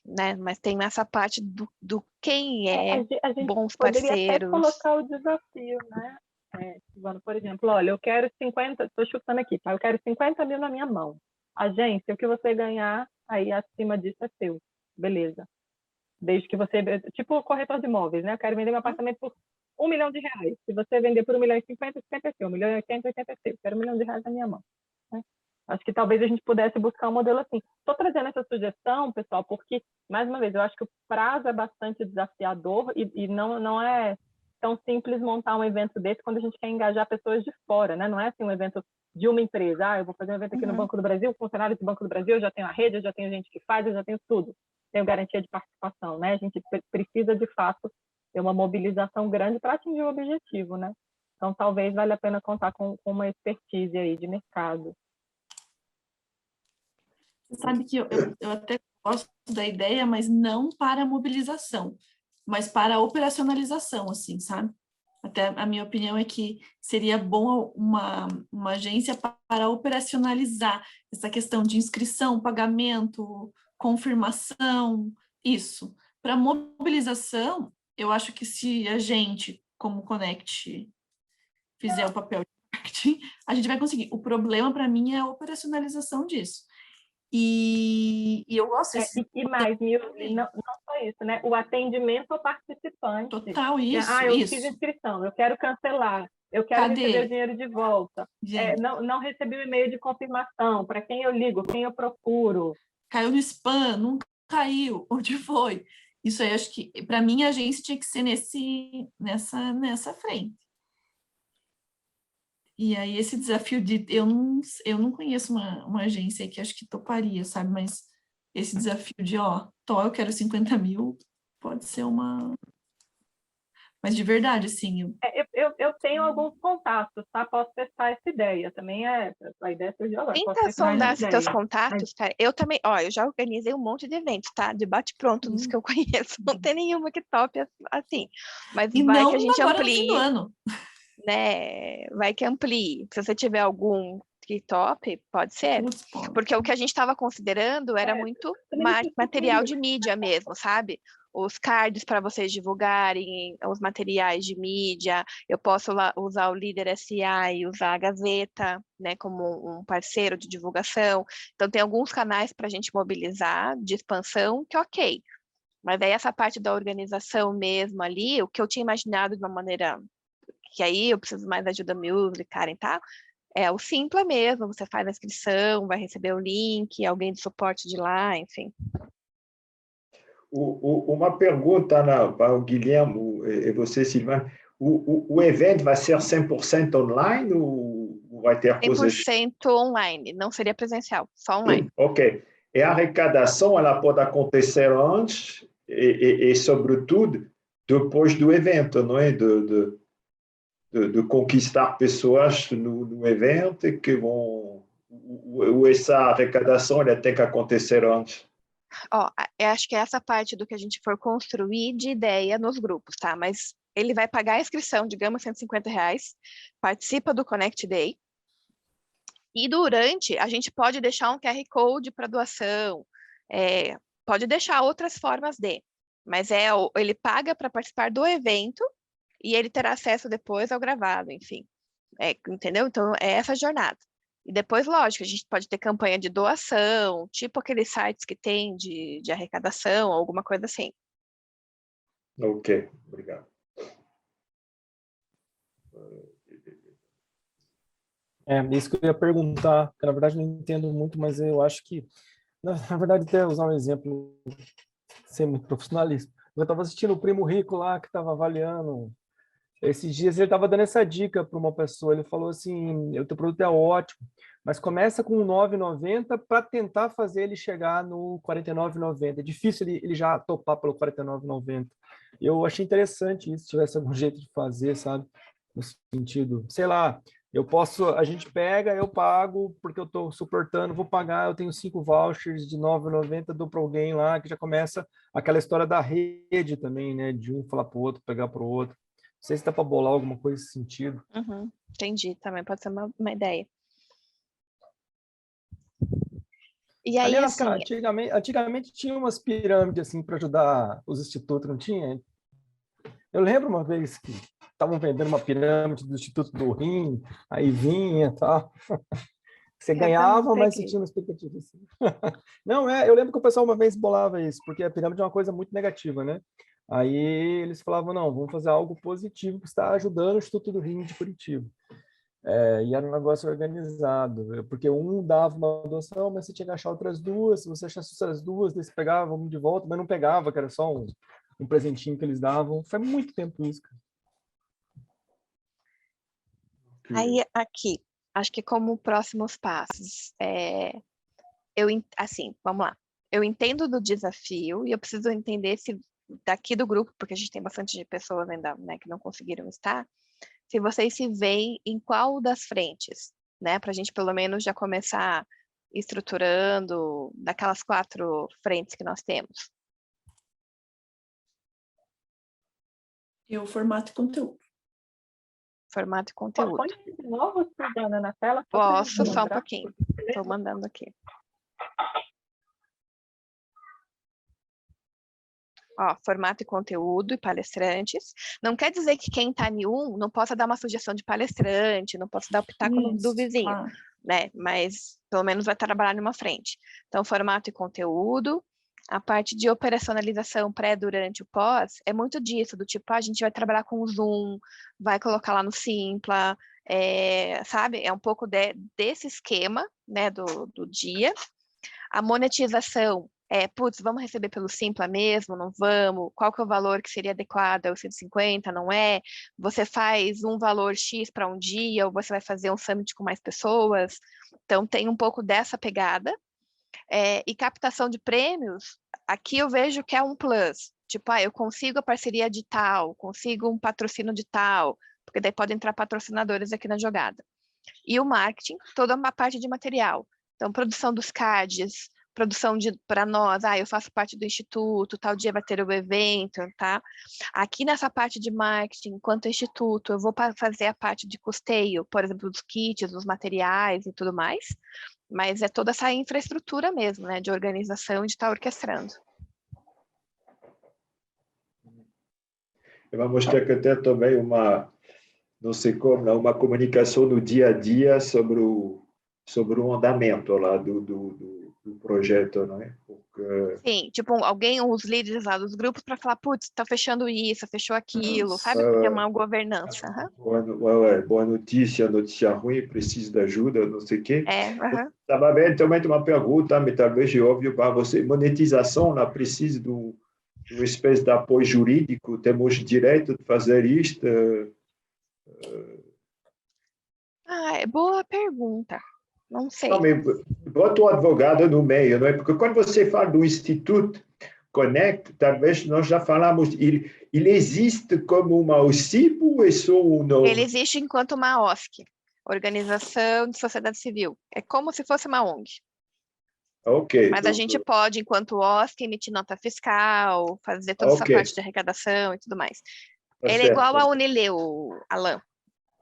né? Mas tem essa parte do quem a gente bons poderia até parceiros. colocar o desafio, né? Silvana, por exemplo, olha, eu quero 50, estou chutando aqui, tá? Eu quero 50 mil na minha mão. Agência, o que você ganhar, aí acima disso é seu. Beleza. Desde que você, tipo corretor de imóveis, né? Eu quero vender meu apartamento por R$1 milhão. Se você vender por 1,50 milhões, 50 é seu. 1,80 milhões, 80 é seu. Quero R$1 milhão na minha mão. Né? Acho que talvez a gente pudesse buscar um modelo assim. Estou trazendo essa sugestão, pessoal, porque, mais uma vez, eu acho que o prazo é bastante desafiador e não é tão simples montar um evento desse quando a gente quer engajar pessoas de fora, né? Não é assim um evento de uma empresa. Eu vou fazer um evento aqui no Banco do Brasil, funcionários do Banco do Brasil, eu já tenho a rede, eu já tenho gente que faz, eu já tenho tudo. Tenho garantia de participação, né? A gente precisa, de fato, ter uma mobilização grande para atingir o objetivo, né? Então, talvez valha a pena contar com uma expertise aí de mercado. Você sabe que eu até gosto da ideia, mas não para a mobilização, mas para a operacionalização, assim, sabe? Até a minha opinião é que seria bom uma agência para operacionalizar essa questão de inscrição, pagamento, confirmação, isso. Para mobilização, eu acho que se a gente, como Connect, fizer o papel de marketing, a gente vai conseguir. O problema, para mim, é a operacionalização disso. E eu gosto e mais, não só isso, né? O atendimento ao participante. Total, isso. Eu fiz inscrição, eu quero cancelar, eu quero receber o dinheiro de volta. Não recebi o e-mail de confirmação, para quem eu ligo, quem eu procuro. Caiu no spam, nunca caiu, onde foi? Isso aí, acho que, para mim, a agência tinha que ser nessa frente. E aí, esse desafio de... Eu não conheço uma agência que acho que toparia, sabe? Mas esse desafio de, eu quero 50 mil, pode ser uma... Mas de verdade, assim... Eu tenho alguns contatos, tá? Posso testar essa ideia. Também a ideia surgiu agora. Tenta sondar esses teus contatos, cara. Eu também, eu já organizei um monte de eventos, tá? De bate-pronto dos que eu conheço. Não tem nenhuma que tope assim. Mas vai que a gente amplie. Né? Vai que amplie. Se você tiver algum que top, pode ser. Porque o que a gente estava considerando era muito material de mídia mesmo, sabe? Os cards para vocês divulgarem, os materiais de mídia. Eu posso usar o Líder SA e usar a Gazeta, né, como um parceiro de divulgação. Então, tem alguns canais para a gente mobilizar de expansão, que ok. Mas aí essa parte da organização mesmo ali, o que eu tinha imaginado de uma maneira que aí eu preciso mais da ajuda Music, Karen, tá? É o simples mesmo, você faz a inscrição, vai receber o link, alguém de suporte de lá, enfim. Uma pergunta para o Guilherme e você, Silvana. O evento vai ser 100% online ou vai ter coisas... 100% online, não seria presencial, só online. Ok. E a arrecadação, ela pode acontecer antes e sobretudo, depois do evento, não é? De conquistar pessoas no evento que vão... Essa arrecadação ela tem que acontecer antes. Eu acho que é essa parte do que a gente for construir de ideia nos grupos, tá? Mas ele vai pagar a inscrição, digamos, R$150, participa do Connect Day, e durante, a gente pode deixar um QR Code para doação, pode deixar outras formas mas ele paga para participar do evento e ele terá acesso depois ao gravado, enfim. Entendeu? Então, é essa jornada. E depois, lógico, a gente pode ter campanha de doação, tipo aqueles sites que tem de arrecadação, alguma coisa assim. Ok, obrigado. Isso que eu ia perguntar, que na verdade não entendo muito, mas eu acho que, na verdade, até usar um exemplo sem muito profissionalismo. Eu estava assistindo o Primo Rico lá, que estava avaliando. Esses dias ele estava dando essa dica para uma pessoa, ele falou assim, o teu produto é ótimo, mas começa com R$ 9,90 para tentar fazer ele chegar no R$ 49,90. É difícil ele já topar pelo R$ 49,90. Eu achei interessante isso, se tivesse algum jeito de fazer, sabe? No sentido, sei lá, A gente pega, eu pago, porque eu estou suportando, vou pagar, eu tenho 5 vouchers de R$ 9,90, dou para alguém lá, que já começa aquela história da rede também, né? De um falar para o outro, pegar para o outro. Não sei se dá para bolar alguma coisa nesse sentido. Uhum, entendi, também pode ser uma ideia. E aí, Aliás, assim... cara, antigamente tinha umas pirâmides assim para ajudar os institutos, não tinha? Eu lembro uma vez que estavam vendendo uma pirâmide do Instituto do Rim, aí vinha e tal. Você ganhava, mas você tinha uma expectativa assim. Não, eu lembro que o pessoal uma vez bolava isso, porque a pirâmide é uma coisa muito negativa, né? Aí eles falavam, não, vamos fazer algo positivo que está ajudando o Instituto do Rim de Curitiba. E era um negócio organizado, porque um dava uma doação, mas você tinha que achar outras duas, se você achasse outras duas, daí você pegava um de volta, mas não pegava, que era só um presentinho que eles davam. Faz muito tempo isso, cara. Aí, aqui, acho que como próximos passos, assim, vamos lá. Eu entendo do desafio e eu preciso entender se daqui do grupo, porque a gente tem bastante pessoas ainda, né, que não conseguiram estar, se vocês se veem em qual das frentes, né, para a gente pelo menos já começar estruturando daquelas 4 frentes que nós temos. O formato e conteúdo. Formato e conteúdo. Pode de novo, Suzana, na tela? Posso, só um pouquinho. Estou mandando aqui. Ó, formato e conteúdo e palestrantes. Não quer dizer que quem está em um não possa dar uma sugestão de palestrante, não possa dar o pitaco do vizinho, né? Mas pelo menos vai trabalhar numa frente. Então, formato e conteúdo. A parte de operacionalização pré, durante o pós é muito disso, do tipo, a gente vai trabalhar com o Zoom, vai colocar lá no Simpla, sabe? É um pouco desse esquema, né, do dia. A monetização putz, vamos receber pelo Simpla mesmo, não vamos? Qual que é o valor que seria adequado? É o 150, não é? Você faz um valor X para um dia, ou você vai fazer um summit com mais pessoas? Então, tem um pouco dessa pegada. E captação de prêmios, aqui eu vejo que é um plus. Tipo, eu consigo a parceria de tal, consigo um patrocínio de tal, porque daí podem entrar patrocinadores aqui na jogada. E o marketing, toda uma parte de material. Então, produção dos cards, produção para nós, eu faço parte do instituto, tal dia vai ter o evento, tá? Aqui nessa parte de marketing, enquanto instituto, eu vou fazer a parte de custeio, por exemplo, dos kits, dos materiais e tudo mais, mas é toda essa infraestrutura mesmo, né, de organização e de estar orquestrando. Eu vou mostrar que eu tenho também não sei como, uma comunicação no dia a dia sobre o andamento lá do projeto, não é? Porque... Sim, tipo, os líderes lá dos grupos para falar, putz, tá fechando isso, fechou aquilo, sabe? Porque é uma governança. Boa notícia ruim, preciso de ajuda, não sei o quê. Estava bem, também uma pergunta, mas talvez é óbvio para você. Monetização, lá precisa de uma espécie de apoio jurídico, temos direito de fazer isto? Boa pergunta. Não sei. Não, mas bota o advogado no meio, não é? Porque quando você fala do Instituto Connect, talvez nós já falamos, ele existe como uma OCIP ou é só um nome? Ele existe enquanto uma OSC, Organização de Sociedade Civil. É como se fosse uma ONG. Ok. Mas a gente pode, enquanto OSC, emitir nota fiscal, fazer toda essa parte de arrecadação e tudo mais. Ele é igual a Unileu, Alan.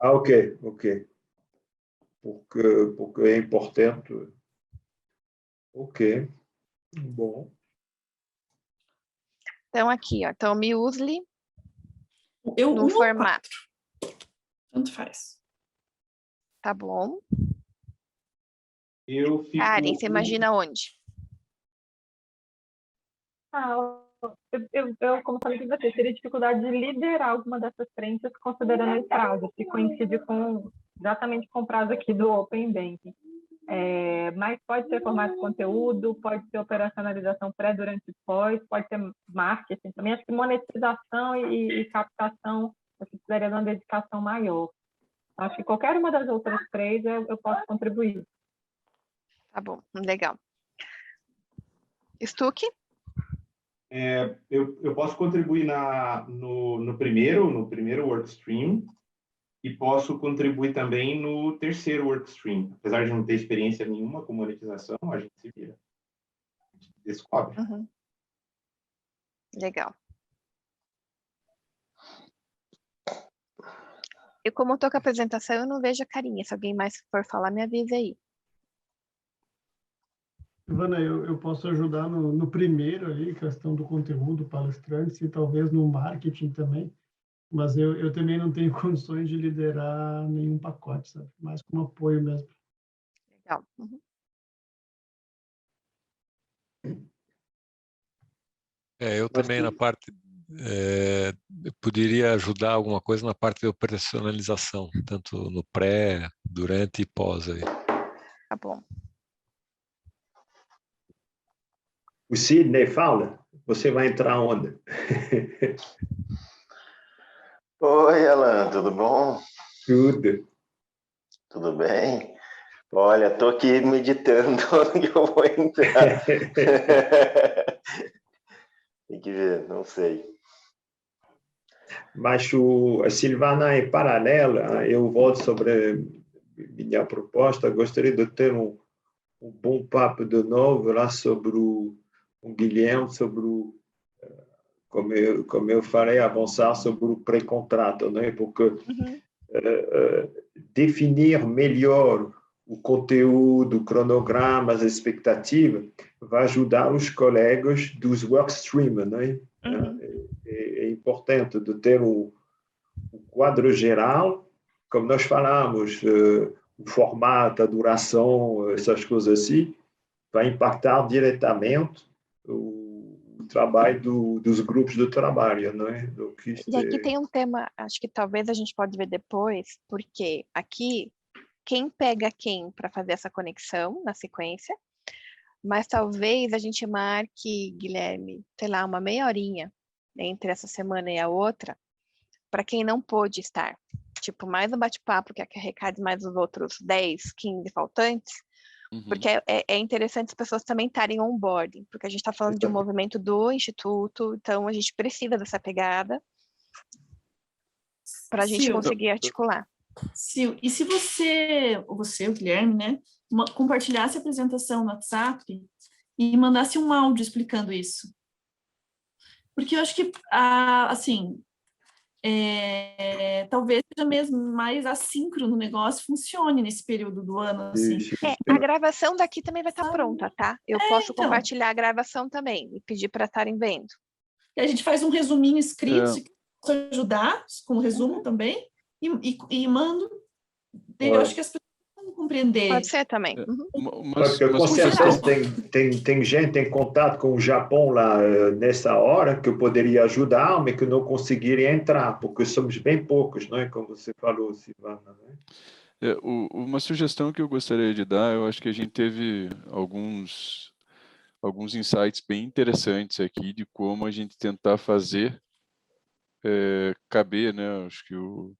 Ok. Porque é importante. Ok. Bom. Então, aqui, ó. Então, Musical.ly. Eu no formato. 4. Tanto faz. Tá bom. Karen, você imagina onde? Eu como falei com você, teria dificuldade de liderar alguma dessas frentes considerando esse prazo, que coincide exatamente com o prazo aqui do Open Banking. Mas pode ser formato de conteúdo, pode ser operacionalização pré, durante e pós, pode ser marketing também. Acho que monetização e captação, eu precisaria de uma dedicação maior. Acho que qualquer uma das outras 3 eu posso contribuir. Tá bom, legal. Stuck? Eu posso contribuir no primeiro workstream, e posso contribuir também no terceiro workstream. Apesar de não ter experiência nenhuma com monetização, a gente se vira. A gente descobre. Uhum. Legal. Eu, como estou com a apresentação, eu não vejo a carinha. Se alguém mais for falar, me avisa aí. Ivana, eu posso ajudar no primeiro ali, questão do conteúdo, palestrantes, e talvez no marketing também, mas eu também não tenho condições de liderar nenhum pacote, sabe? Mais como apoio mesmo. Legal. Uhum. Eu também na parte, eu poderia ajudar alguma coisa na parte de operacionalização, tanto no pré, durante e pós aí. Tá bom. O Sidney fala, você vai entrar onde? Oi, Alan, tudo bom? Tudo. Tudo bem? Olha, estou aqui meditando onde eu vou entrar. Tem que ver, não sei. Mas a Silvana, em paralela, eu volto sobre minha proposta, gostaria de ter um bom papo de novo lá sobre o Guilherme, sobre como eu farei avançar sobre o pré-contrato, né? Porque Uhum. Definir melhor o conteúdo, o cronograma, as expectativas, vai ajudar os colegas dos workstream, né? Uhum. É importante de ter o quadro geral, como nós falamos, o formato, a duração, essas coisas assim, vai impactar diretamente o trabalho dos grupos de trabalho, não é? E aqui tem um tema, acho que talvez a gente pode ver depois, porque aqui quem pega quem para fazer essa conexão na sequência, mas talvez a gente marque, Guilherme, sei lá, uma meia horinha entre essa semana e a outra, para quem não pôde estar. Tipo, mais um bate-papo que arrecade mais os outros 10, 15 faltantes, porque é interessante as pessoas também estarem on board, porque a gente está falando de um movimento do Instituto, então a gente precisa dessa pegada para a gente conseguir articular. Sil, e se o Guilherme, né, compartilhasse a apresentação no WhatsApp e mandasse um áudio explicando isso? Porque eu acho que, assim, talvez seja mesmo mais assíncrono no negócio, funcione nesse período do ano, assim. A gravação daqui também vai estar pronta, tá? Eu posso compartilhar a gravação também e pedir para estarem vendo. E a gente faz um resuminho escrito, se possa ajudar, com resumo também, e mando. Eu acho que as pessoas vão compreender. Pode ser também. Porque com certeza tem gente em contato com o Japão lá nessa hora que eu poderia ajudar, mas que não conseguiria entrar, porque somos bem poucos, não é? Como você falou, Silvana. Né? Uma sugestão que eu gostaria de dar, eu acho que a gente teve alguns insights bem interessantes aqui de como a gente tentar fazer caber, né? Acho que o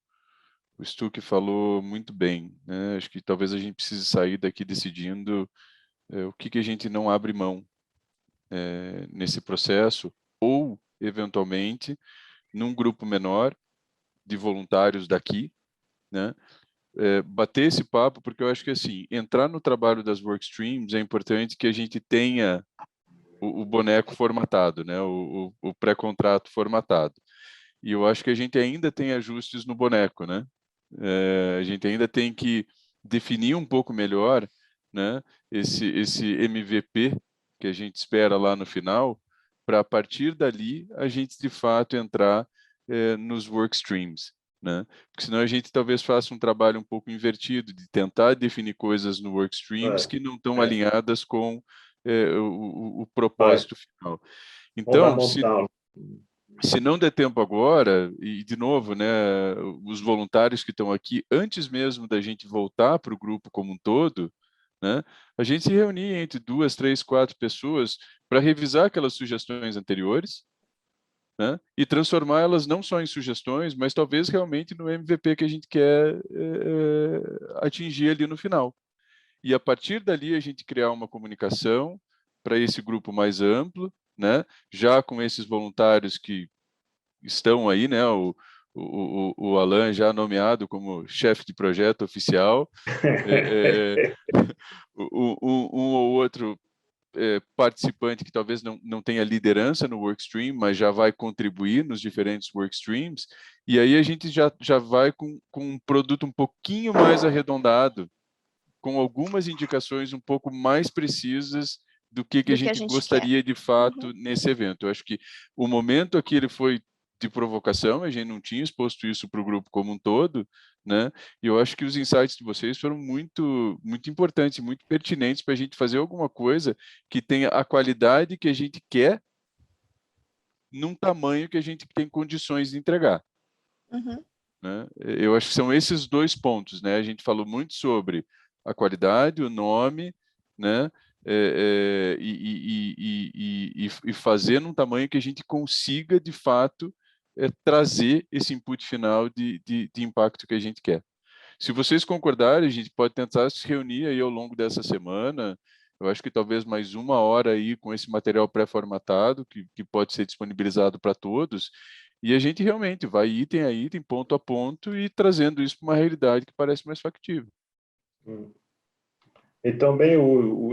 Stuck falou muito bem, né? Acho que talvez a gente precise sair daqui decidindo o que a gente não abre mão nesse processo, ou, eventualmente, num grupo menor de voluntários daqui, né? Bater esse papo, porque eu acho que, assim, entrar no trabalho das workstreams é importante que a gente tenha o boneco formatado, né? O pré-contrato formatado. E eu acho que a gente ainda tem ajustes no boneco, né? A gente ainda tem que definir um pouco melhor, né, esse MVP que a gente espera lá no final, para a partir dali a gente de fato entrar nos workstreams, né? Porque senão a gente talvez faça um trabalho um pouco invertido de tentar definir coisas no workstreams que não estão alinhadas com o propósito final. Então, se não der tempo agora, e de novo, né, os voluntários que estão aqui, antes mesmo da gente voltar para o grupo como um todo, né, a gente se reunir entre 2, 3, 4 pessoas para revisar aquelas sugestões anteriores, né, e transformá-las não só em sugestões, mas talvez realmente no MVP que a gente quer atingir ali no final. E a partir dali a gente criar uma comunicação para esse grupo mais amplo, né? Já com esses voluntários que estão aí, né? o Alan já nomeado como chefe de projeto oficial, um ou outro participante que talvez não tenha liderança no workstream, mas já vai contribuir nos diferentes workstreams, e aí a gente já vai com um produto um pouquinho mais arredondado, com algumas indicações um pouco mais precisas do que a gente gostaria de fato nesse evento. Eu acho que o momento aqui ele foi de provocação, a gente não tinha exposto isso para o grupo como um todo, né? E eu acho que os insights de vocês foram muito importantes, muito pertinentes para a gente fazer alguma coisa que tenha a qualidade que a gente quer num tamanho que a gente tem condições de entregar. Né? Eu acho que são esses dois pontos, né? A gente falou muito sobre a qualidade, o nome, né? E fazer num tamanho que a gente consiga, de fato, trazer esse input final de impacto que a gente quer. Se vocês concordarem, a gente pode tentar se reunir aí ao longo dessa semana. Eu acho que talvez mais 1 hora aí com esse material pré-formatado, que pode ser disponibilizado para todos, e a gente realmente vai item a item, ponto a ponto, e trazendo isso para uma realidade que parece mais factível. E também,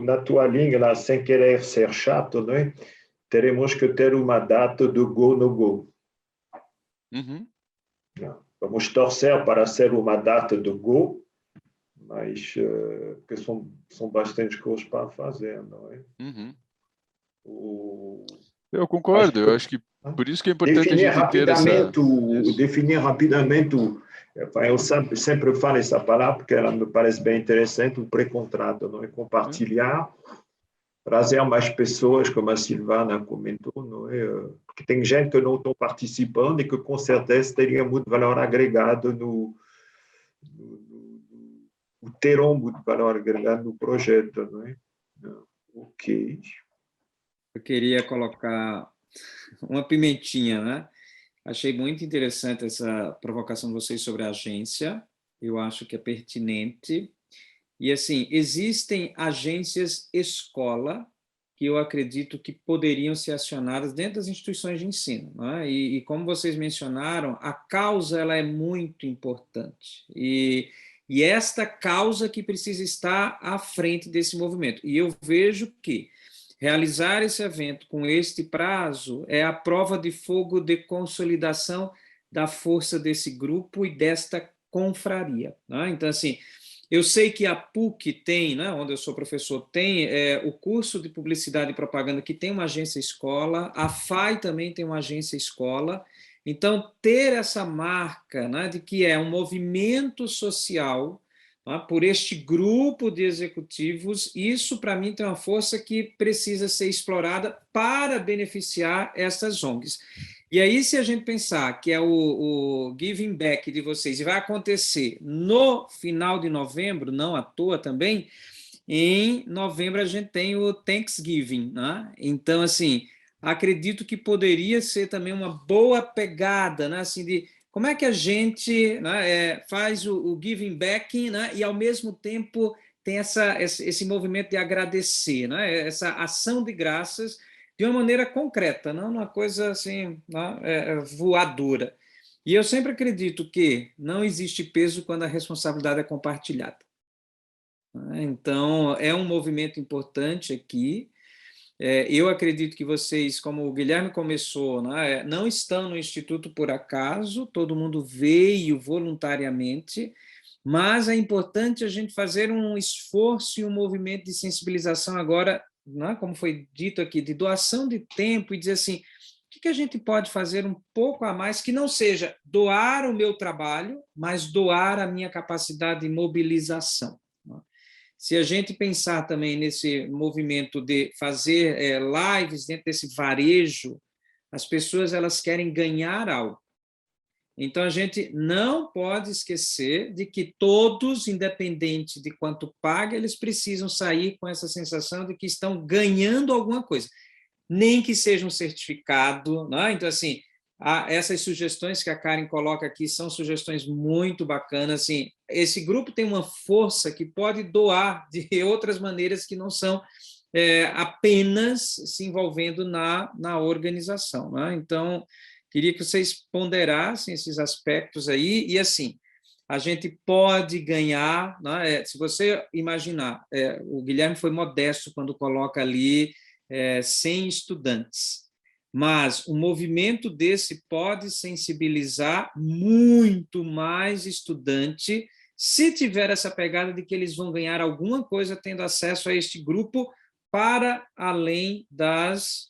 na tua linha, lá, sem querer ser chato, né? Teremos que ter uma data do go, no go. Vamos torcer para ser uma data do go, mas que são bastante coisas para fazer, não é? Eu concordo, eu acho que por isso que é importante definir a gente ter essa... Definir rapidamente, eu sempre falo essa palavra porque ela me parece bem interessante, o pré-contrato, não é? Compartilhar, trazer mais pessoas, como a Silvana comentou, não é? Porque tem gente que não estão participando e que com certeza teria muito valor agregado terão muito valor agregado no projeto, não é? Ok. Eu queria colocar uma pimentinha, né? Achei muito interessante essa provocação de vocês sobre a agência, eu acho que é pertinente. E, assim, existem agências escola que eu acredito que poderiam ser acionadas dentro das instituições de ensino, né? E como vocês mencionaram, a causa ela é muito importante. E esta causa que precisa estar à frente desse movimento. E eu vejo que realizar esse evento com este prazo é a prova de fogo de consolidação da força desse grupo e desta confraria, né? Então, assim, eu sei que a PUC tem, né, onde eu sou professor, tem o curso de Publicidade e Propaganda, que tem uma agência escola, a FAI também tem uma agência escola. Então, ter essa marca, né, de que é um movimento social, por este grupo de executivos, isso, para mim, tem uma força que precisa ser explorada para beneficiar essas ONGs. E aí, se a gente pensar que é o giving back de vocês, e vai acontecer no final de novembro, não à toa também, em novembro a gente tem o Thanksgiving, né? Então, assim, acredito que poderia ser também uma boa pegada, né, assim, de como é que a gente, né, faz o giving back, né, e, ao mesmo tempo, tem esse movimento de agradecer, né, essa ação de graças de uma maneira concreta, não uma coisa assim, né, voadora. E eu sempre acredito que não existe peso quando a responsabilidade é compartilhada. Então, é um movimento importante aqui. Eu acredito que vocês, como o Guilherme começou, né, não estão no Instituto por acaso, todo mundo veio voluntariamente, mas é importante a gente fazer um esforço e um movimento de sensibilização agora, né, como foi dito aqui, de doação de tempo, e dizer assim, o que a gente pode fazer um pouco a mais, que não seja doar o meu trabalho, mas doar a minha capacidade de mobilização. Se a gente pensar também nesse movimento de fazer lives dentro desse varejo, as pessoas elas querem ganhar algo. Então, a gente não pode esquecer de que todos, independente de quanto paga, eles precisam sair com essa sensação de que estão ganhando alguma coisa, nem que seja um certificado, né? Então, assim, essas sugestões que a Karen coloca aqui são sugestões muito bacanas. Assim, esse grupo tem uma força que pode doar de outras maneiras que não são apenas se envolvendo na organização, né? Então, Queria que vocês ponderassem esses aspectos aí, e assim, a gente pode ganhar, né? Se você imaginar, o Guilherme foi modesto quando coloca ali 100 estudantes, mas o movimento desse pode sensibilizar muito mais estudante se tiver essa pegada de que eles vão ganhar alguma coisa tendo acesso a este grupo para além das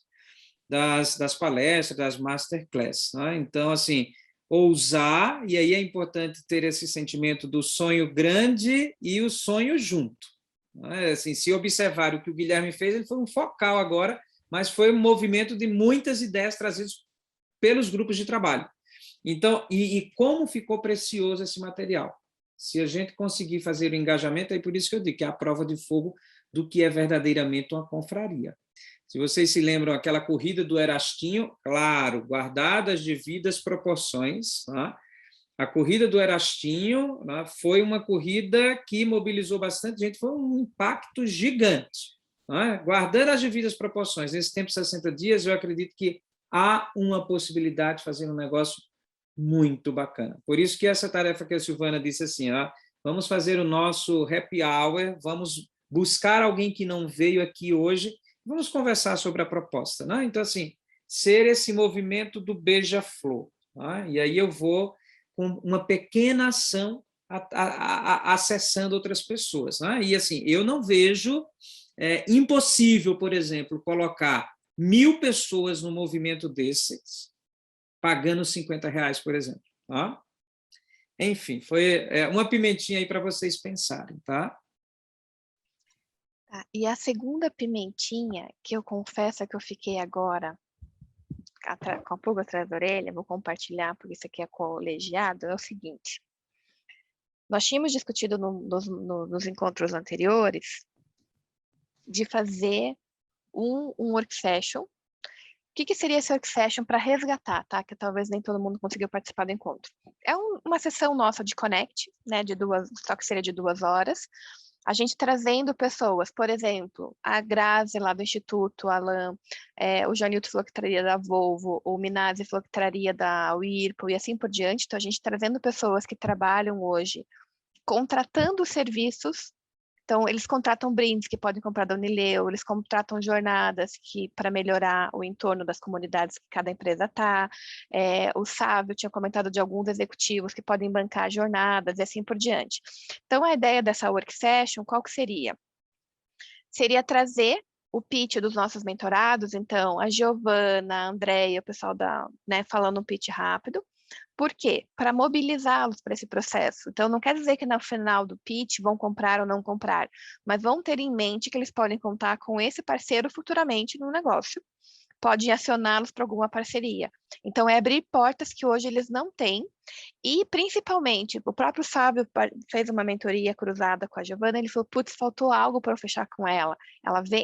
palestras, das masterclass. Né? Então, assim, ousar, e aí é importante ter esse sentimento do sonho grande e o sonho junto. Né? Assim, se observar o que o Guilherme fez, ele foi um focal agora, mas foi um movimento de muitas ideias trazidas pelos grupos de trabalho. Então, e como ficou precioso esse material? Se a gente conseguir fazer o engajamento, é por isso que eu digo que é a prova de fogo do que é verdadeiramente uma confraria. Se vocês se lembram, aquela corrida do Erastinho, claro, guardadas as devidas proporções, tá? A corrida do Erastinho, tá? Foi uma corrida que mobilizou bastante gente, foi um impacto gigante. Tá? Guardando as devidas proporções, nesse tempo de 60 dias, eu acredito que há uma possibilidade de fazer um negócio muito bacana. Por isso que essa tarefa que a Silvana disse assim, ó, vamos fazer o nosso happy hour, vamos buscar alguém que não veio aqui hoje, vamos conversar sobre a proposta. Né? Então, assim, ser esse movimento do beija-flor. Né? E aí eu vou com uma pequena ação acessando outras pessoas. Né? E, assim, eu não vejo impossível, por exemplo, colocar 1.000 pessoas no movimento desses, pagando R$50, por exemplo. Tá? Enfim, foi uma pimentinha aí para vocês pensarem, tá? E a segunda pimentinha, que eu confesso que eu fiquei agora com um pouco atrás da orelha, vou compartilhar, porque isso aqui é colegiado, é o seguinte. Nós tínhamos discutido nos encontros anteriores de fazer um work session. O que seria esse work session para resgatar, tá? Que talvez nem todo mundo conseguiu participar do encontro. É uma sessão nossa de Connect, né? Só que seria de 2 horas. A gente trazendo pessoas, por exemplo, a Grazi lá do Instituto, a Alan, o Janilton falou que traria da Volvo, o Minazzi falou que traria da Whirlpool e assim por diante. Então, a gente trazendo pessoas que trabalham hoje, contratando serviços. Então, eles contratam brindes que podem comprar da Unileu, eles contratam jornadas para melhorar o entorno das comunidades que cada empresa está. O Sávio tinha comentado de alguns executivos que podem bancar jornadas e assim por diante. Então, a ideia dessa work session, qual que seria? Seria trazer o pitch dos nossos mentorados, então, a Giovana, a Andréia, o pessoal falando um pitch rápido. Por quê? Para mobilizá-los para esse processo. Então, não quer dizer que no final do pitch vão comprar ou não comprar, mas vão ter em mente que eles podem contar com esse parceiro futuramente no negócio. Pode acioná-los para alguma parceria. Então, é abrir portas que hoje eles não têm. E, principalmente, o próprio Fábio fez uma mentoria cruzada com a Giovana, ele falou, putz, faltou algo para eu fechar com ela.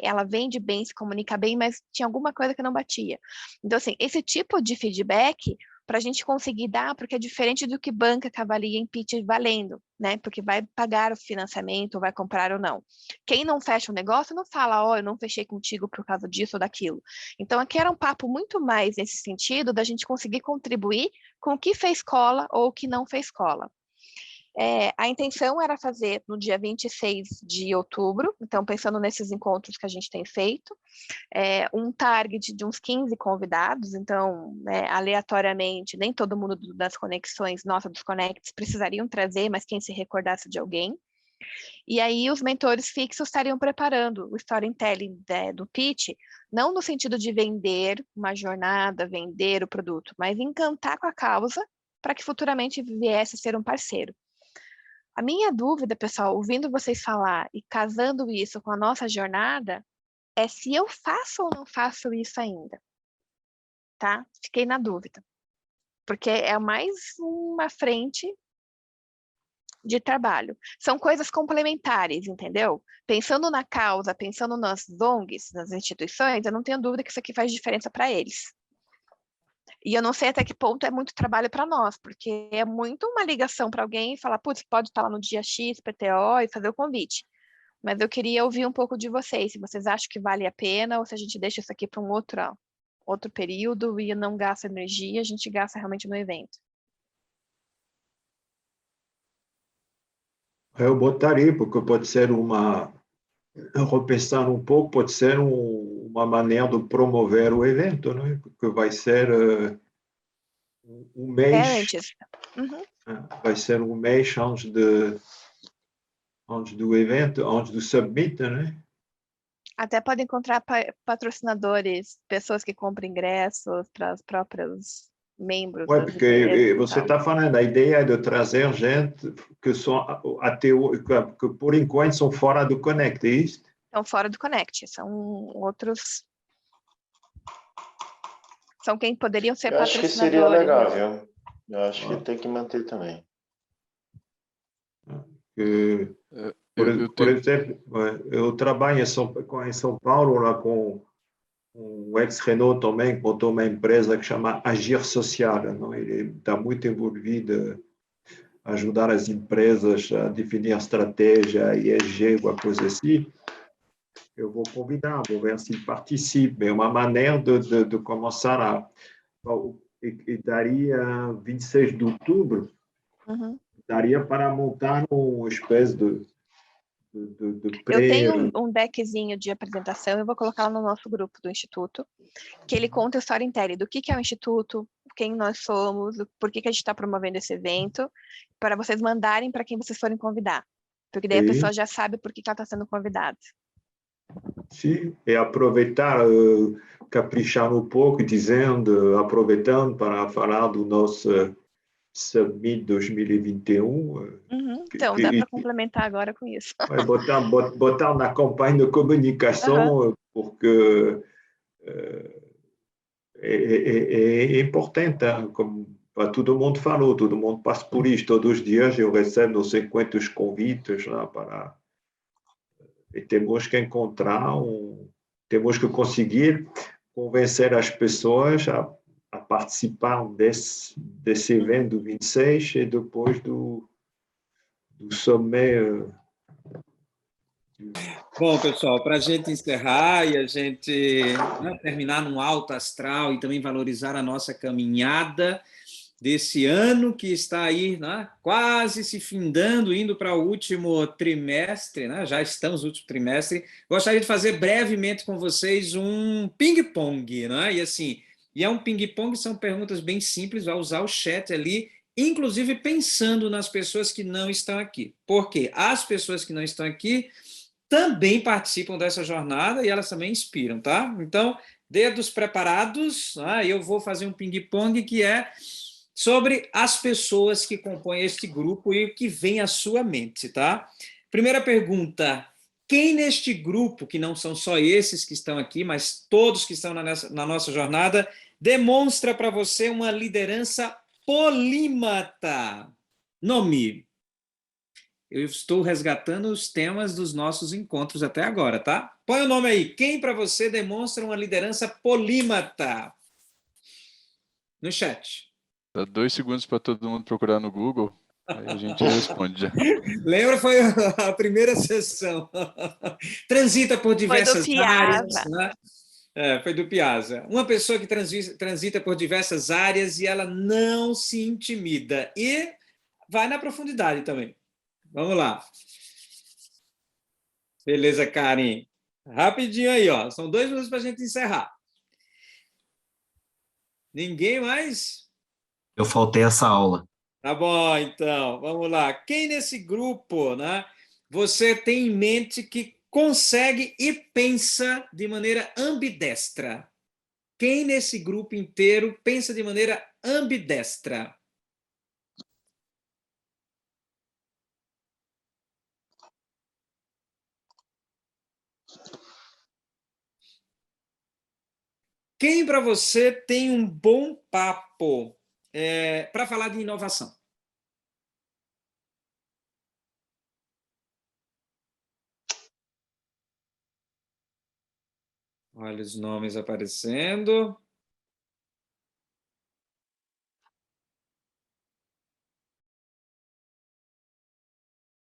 Ela vende bem, se comunica bem, mas tinha alguma coisa que não batia. Então, assim, esse tipo de feedback para a gente conseguir dar, porque é diferente do que banca que avalia em pitch valendo, né? Porque vai pagar o financiamento, vai comprar ou não. Quem não fecha o negócio não fala, eu não fechei contigo por causa disso ou daquilo. Então, aqui era um papo muito mais nesse sentido da gente conseguir contribuir com o que fez cola ou o que não fez cola. A intenção era fazer no dia 26 de outubro, então pensando nesses encontros que a gente tem feito, um target de uns 15 convidados, então aleatoriamente, nem todo mundo das conexões, dos Connects, precisariam trazer, mas quem se recordasse de alguém. E aí os mentores fixos estariam preparando o storytelling do pitch, não no sentido de vender uma jornada, vender o produto, mas encantar com a causa para que futuramente viesse a ser um parceiro. A minha dúvida, pessoal, ouvindo vocês falar e casando isso com a nossa jornada, é se eu faço ou não faço isso ainda, tá? Fiquei na dúvida, porque é mais uma frente de trabalho. São coisas complementares, entendeu? Pensando na causa, pensando nas ONGs, nas instituições, eu não tenho dúvida que isso aqui faz diferença para eles. E eu não sei até que ponto é muito trabalho para nós, porque é muito uma ligação para alguém e falar, putz, pode estar lá no dia X, PTO, e fazer o convite. Mas eu queria ouvir um pouco de vocês, se vocês acham que vale a pena ou se a gente deixa isso aqui para um outro outro período e não gasta energia, a gente gasta realmente no evento. Eu botaria, porque pode ser repensando um pouco, pode ser uma maneira de promover o evento, né? Porque vai ser um mês, Antes. Uhum. vai ser um mês antes do evento, antes do summit, né? Até pode encontrar patrocinadores, pessoas que compram ingressos para os próprios membros Ué, das porque empresas. você está falando, a ideia é de trazer gente que que por enquanto são fora do Connect, é isso? Estão fora do Connect, são outros. São quem poderiam ser Eu acho que seria patrocinadores. legal, viu? Eu acho que tem que manter também. Por exemplo, eu trabalho em São Paulo lá com um ex-Renault também, que montou uma empresa que chama Agir Social. Não? Ele está muito envolvido a ajudar as empresas a definir a estratégia, ESG, alguma coisa assim. Eu vou convidar, vou ver se ele participa. É uma maneira de começar a... E daria 26 de outubro, daria para montar uma espécie de Eu tenho um deckzinho de apresentação, eu vou colocar lá no nosso grupo do Instituto, que ele conta a história inteira do que é o Instituto, quem nós somos, por que a gente está promovendo esse evento, para vocês mandarem para quem vocês forem convidar. Porque daí a pessoa já sabe por que ela está sendo convidada. Sim, e aproveitar, caprichar um pouco, aproveitando para falar do nosso Summit 2021. Então, dá para complementar agora com isso. Botar na campanha de comunicação, porque é importante, como todo mundo falou, todo mundo passa por isso todos os dias, eu recebo não sei quantos convites lá para... E temos que temos que conseguir convencer as pessoas a participar desse evento do 26 e depois do sommet. Bom, pessoal, para a gente encerrar e a gente terminar num alto astral e também valorizar a nossa caminhada desse ano que está aí, né, quase se findando, indo para o último trimestre, né, já estamos no último trimestre, gostaria de fazer brevemente com vocês um ping-pong, né, e é um ping-pong, são perguntas bem simples, vai usar o chat ali, inclusive pensando nas pessoas que não estão aqui, porque as pessoas que não estão aqui também participam dessa jornada e elas também inspiram, tá? Então, dedos preparados, eu vou fazer um ping-pong que é sobre as pessoas que compõem este grupo e o que vem à sua mente, tá? Primeira pergunta, quem neste grupo, que não são só esses que estão aqui, mas todos que estão na nossa jornada, demonstra para você uma liderança polímata? Nome. Eu estou resgatando os temas dos nossos encontros até agora, tá? Põe o nome aí. Quem para você demonstra uma liderança polímata? No chat. Dá 2 segundos para todo mundo procurar no Google, aí a gente responde já. Lembra, foi a primeira sessão. Transita por diversas áreas. Né? Foi do Piazza. Uma pessoa que transita por diversas áreas e ela não se intimida. E vai na profundidade também. Vamos lá. Beleza, Karen. Rapidinho aí, ó. São 2 minutos para a gente encerrar. Ninguém mais? Eu faltei essa aula. Tá bom, então. Vamos lá. Quem nesse grupo, né, você tem em mente que consegue e pensa de maneira ambidestra? Quem nesse grupo inteiro pensa de maneira ambidestra? Quem para você tem um bom papo para falar de inovação? Olha os nomes aparecendo.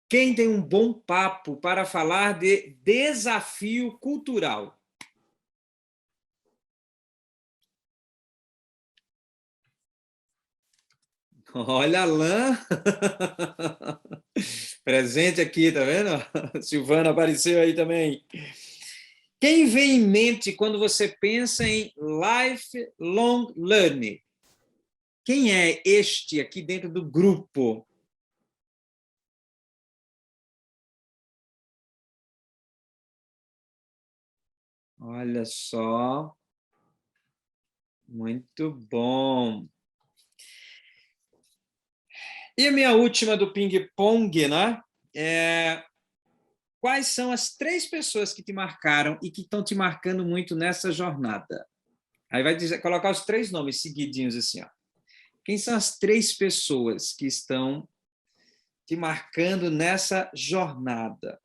Quem tem um bom papo para falar de desafio cultural? Olha, Alain. Presente aqui, tá vendo? Silvana apareceu aí também. Quem vem em mente quando você pensa em lifelong learning? Quem é este aqui dentro do grupo? Olha só. Muito bom. E a minha última do ping-pong, né? Quais são as 3 pessoas que te marcaram e que estão te marcando muito nessa jornada? Aí vai colocar os 3 nomes seguidinhos assim, ó. Quem são as 3 pessoas que estão te marcando nessa jornada?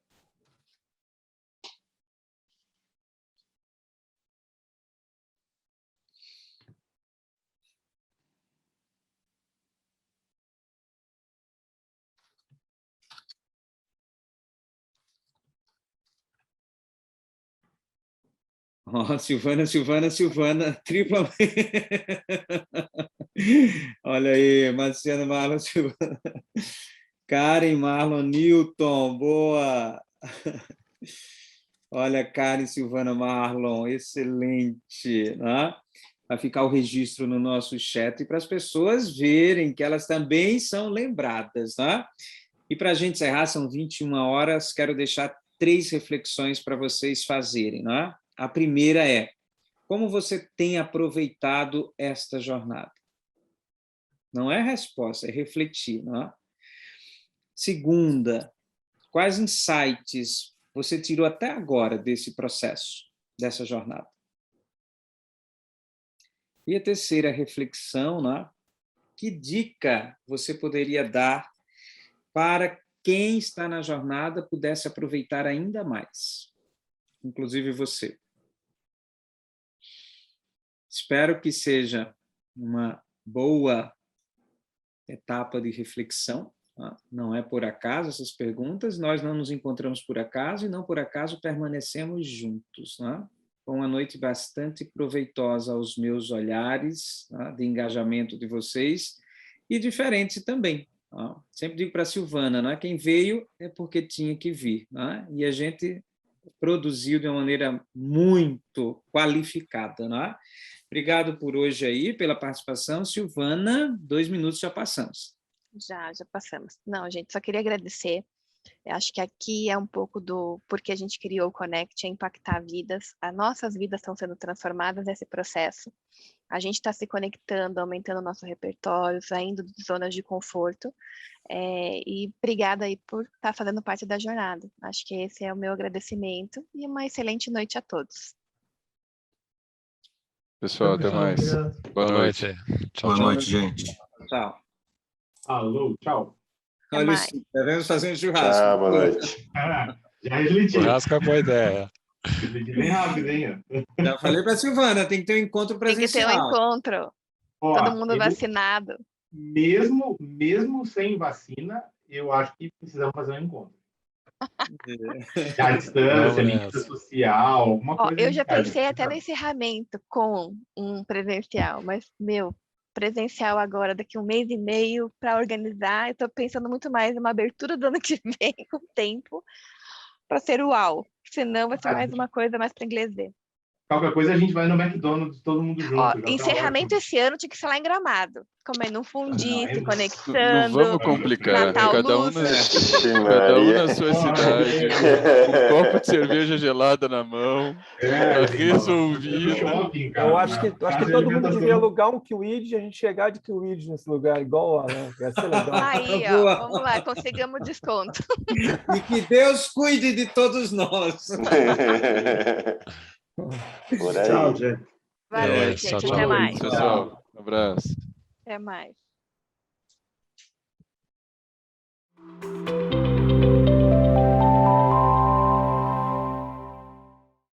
Oh, Silvana, triplamente. Olha aí, Marciano, Marlon, Silvana. Karen, Marlon, Newton, boa. Olha, Karen, Silvana, Marlon, excelente. Né? Vai ficar o registro no nosso chat para as pessoas verem que elas também são lembradas. Né? E para a gente encerrar, são 21 horas, quero deixar 3 reflexões para vocês fazerem. Né? A primeira é, como você tem aproveitado esta jornada? Não é resposta, é refletir. Não é? Segunda, quais insights você tirou até agora desse processo, dessa jornada? E a terceira reflexão, né? Que dica você poderia dar para quem está na jornada pudesse aproveitar ainda mais, inclusive você? Espero que seja uma boa etapa de reflexão. Não é por acaso essas perguntas, nós não nos encontramos por acaso e não por acaso permanecemos juntos. Foi uma noite bastante proveitosa aos meus olhares, de engajamento de vocês, e diferente também. Sempre digo para a Silvana, quem veio é porque tinha que vir, e a gente produziu de uma maneira muito qualificada. Obrigado por hoje aí, pela participação. Silvana, 2 minutos já passamos. Já passamos. Não, gente, só queria agradecer. Eu acho que aqui é um pouco do porquê a gente criou o Connect, é impactar vidas. As nossas vidas estão sendo transformadas nesse processo. A gente está se conectando, aumentando o nosso repertório, saindo de zonas de conforto. E obrigada aí por estar fazendo parte da jornada. Acho que esse é o meu agradecimento e uma excelente noite a todos. Pessoal, até mais. Boa noite. Boa noite, gente. Tchau. Alô, tchau. Olha isso, devemos fazer um churrasco. Tchau, boa noite. Já refleti. Churrasco é boa ideia. Refleti bem rápido, hein? Já falei para a Silvana, tem que ter um encontro presencial. Tem que ter um encontro. Ó, todo mundo vacinado. Mesmo sem vacina, eu acho que precisamos fazer um encontro. À distância, limita social, alguma coisa. Eu já pensei até no encerramento com um presencial, mas, presencial agora, daqui 1 mês e meio, para organizar, eu estou pensando muito mais numa abertura do ano que vem, com tempo, para ser uau. Senão vai ser mais uma coisa mais para inglês ver. Qualquer coisa a gente vai no McDonald's, todo mundo junto. Encerramento esse ano tinha que ser lá em Gramado. Comendo um fundi, se conectando. Não vamos complicar. Natal, cada um na sua cidade. Um copo de cerveja gelada na mão. Tá resolvido. Eu acho que todo mundo devia alugar um Kwid e a gente chegar de Kwid nesse lugar, igual a Alain. Ia ser legal. Aí, ó, vamos lá, conseguimos desconto. E que Deus cuide de todos nós. Por aí. Tchau, gente. Boa noite, gente. Até mais. Pessoal, um abraço. Até mais.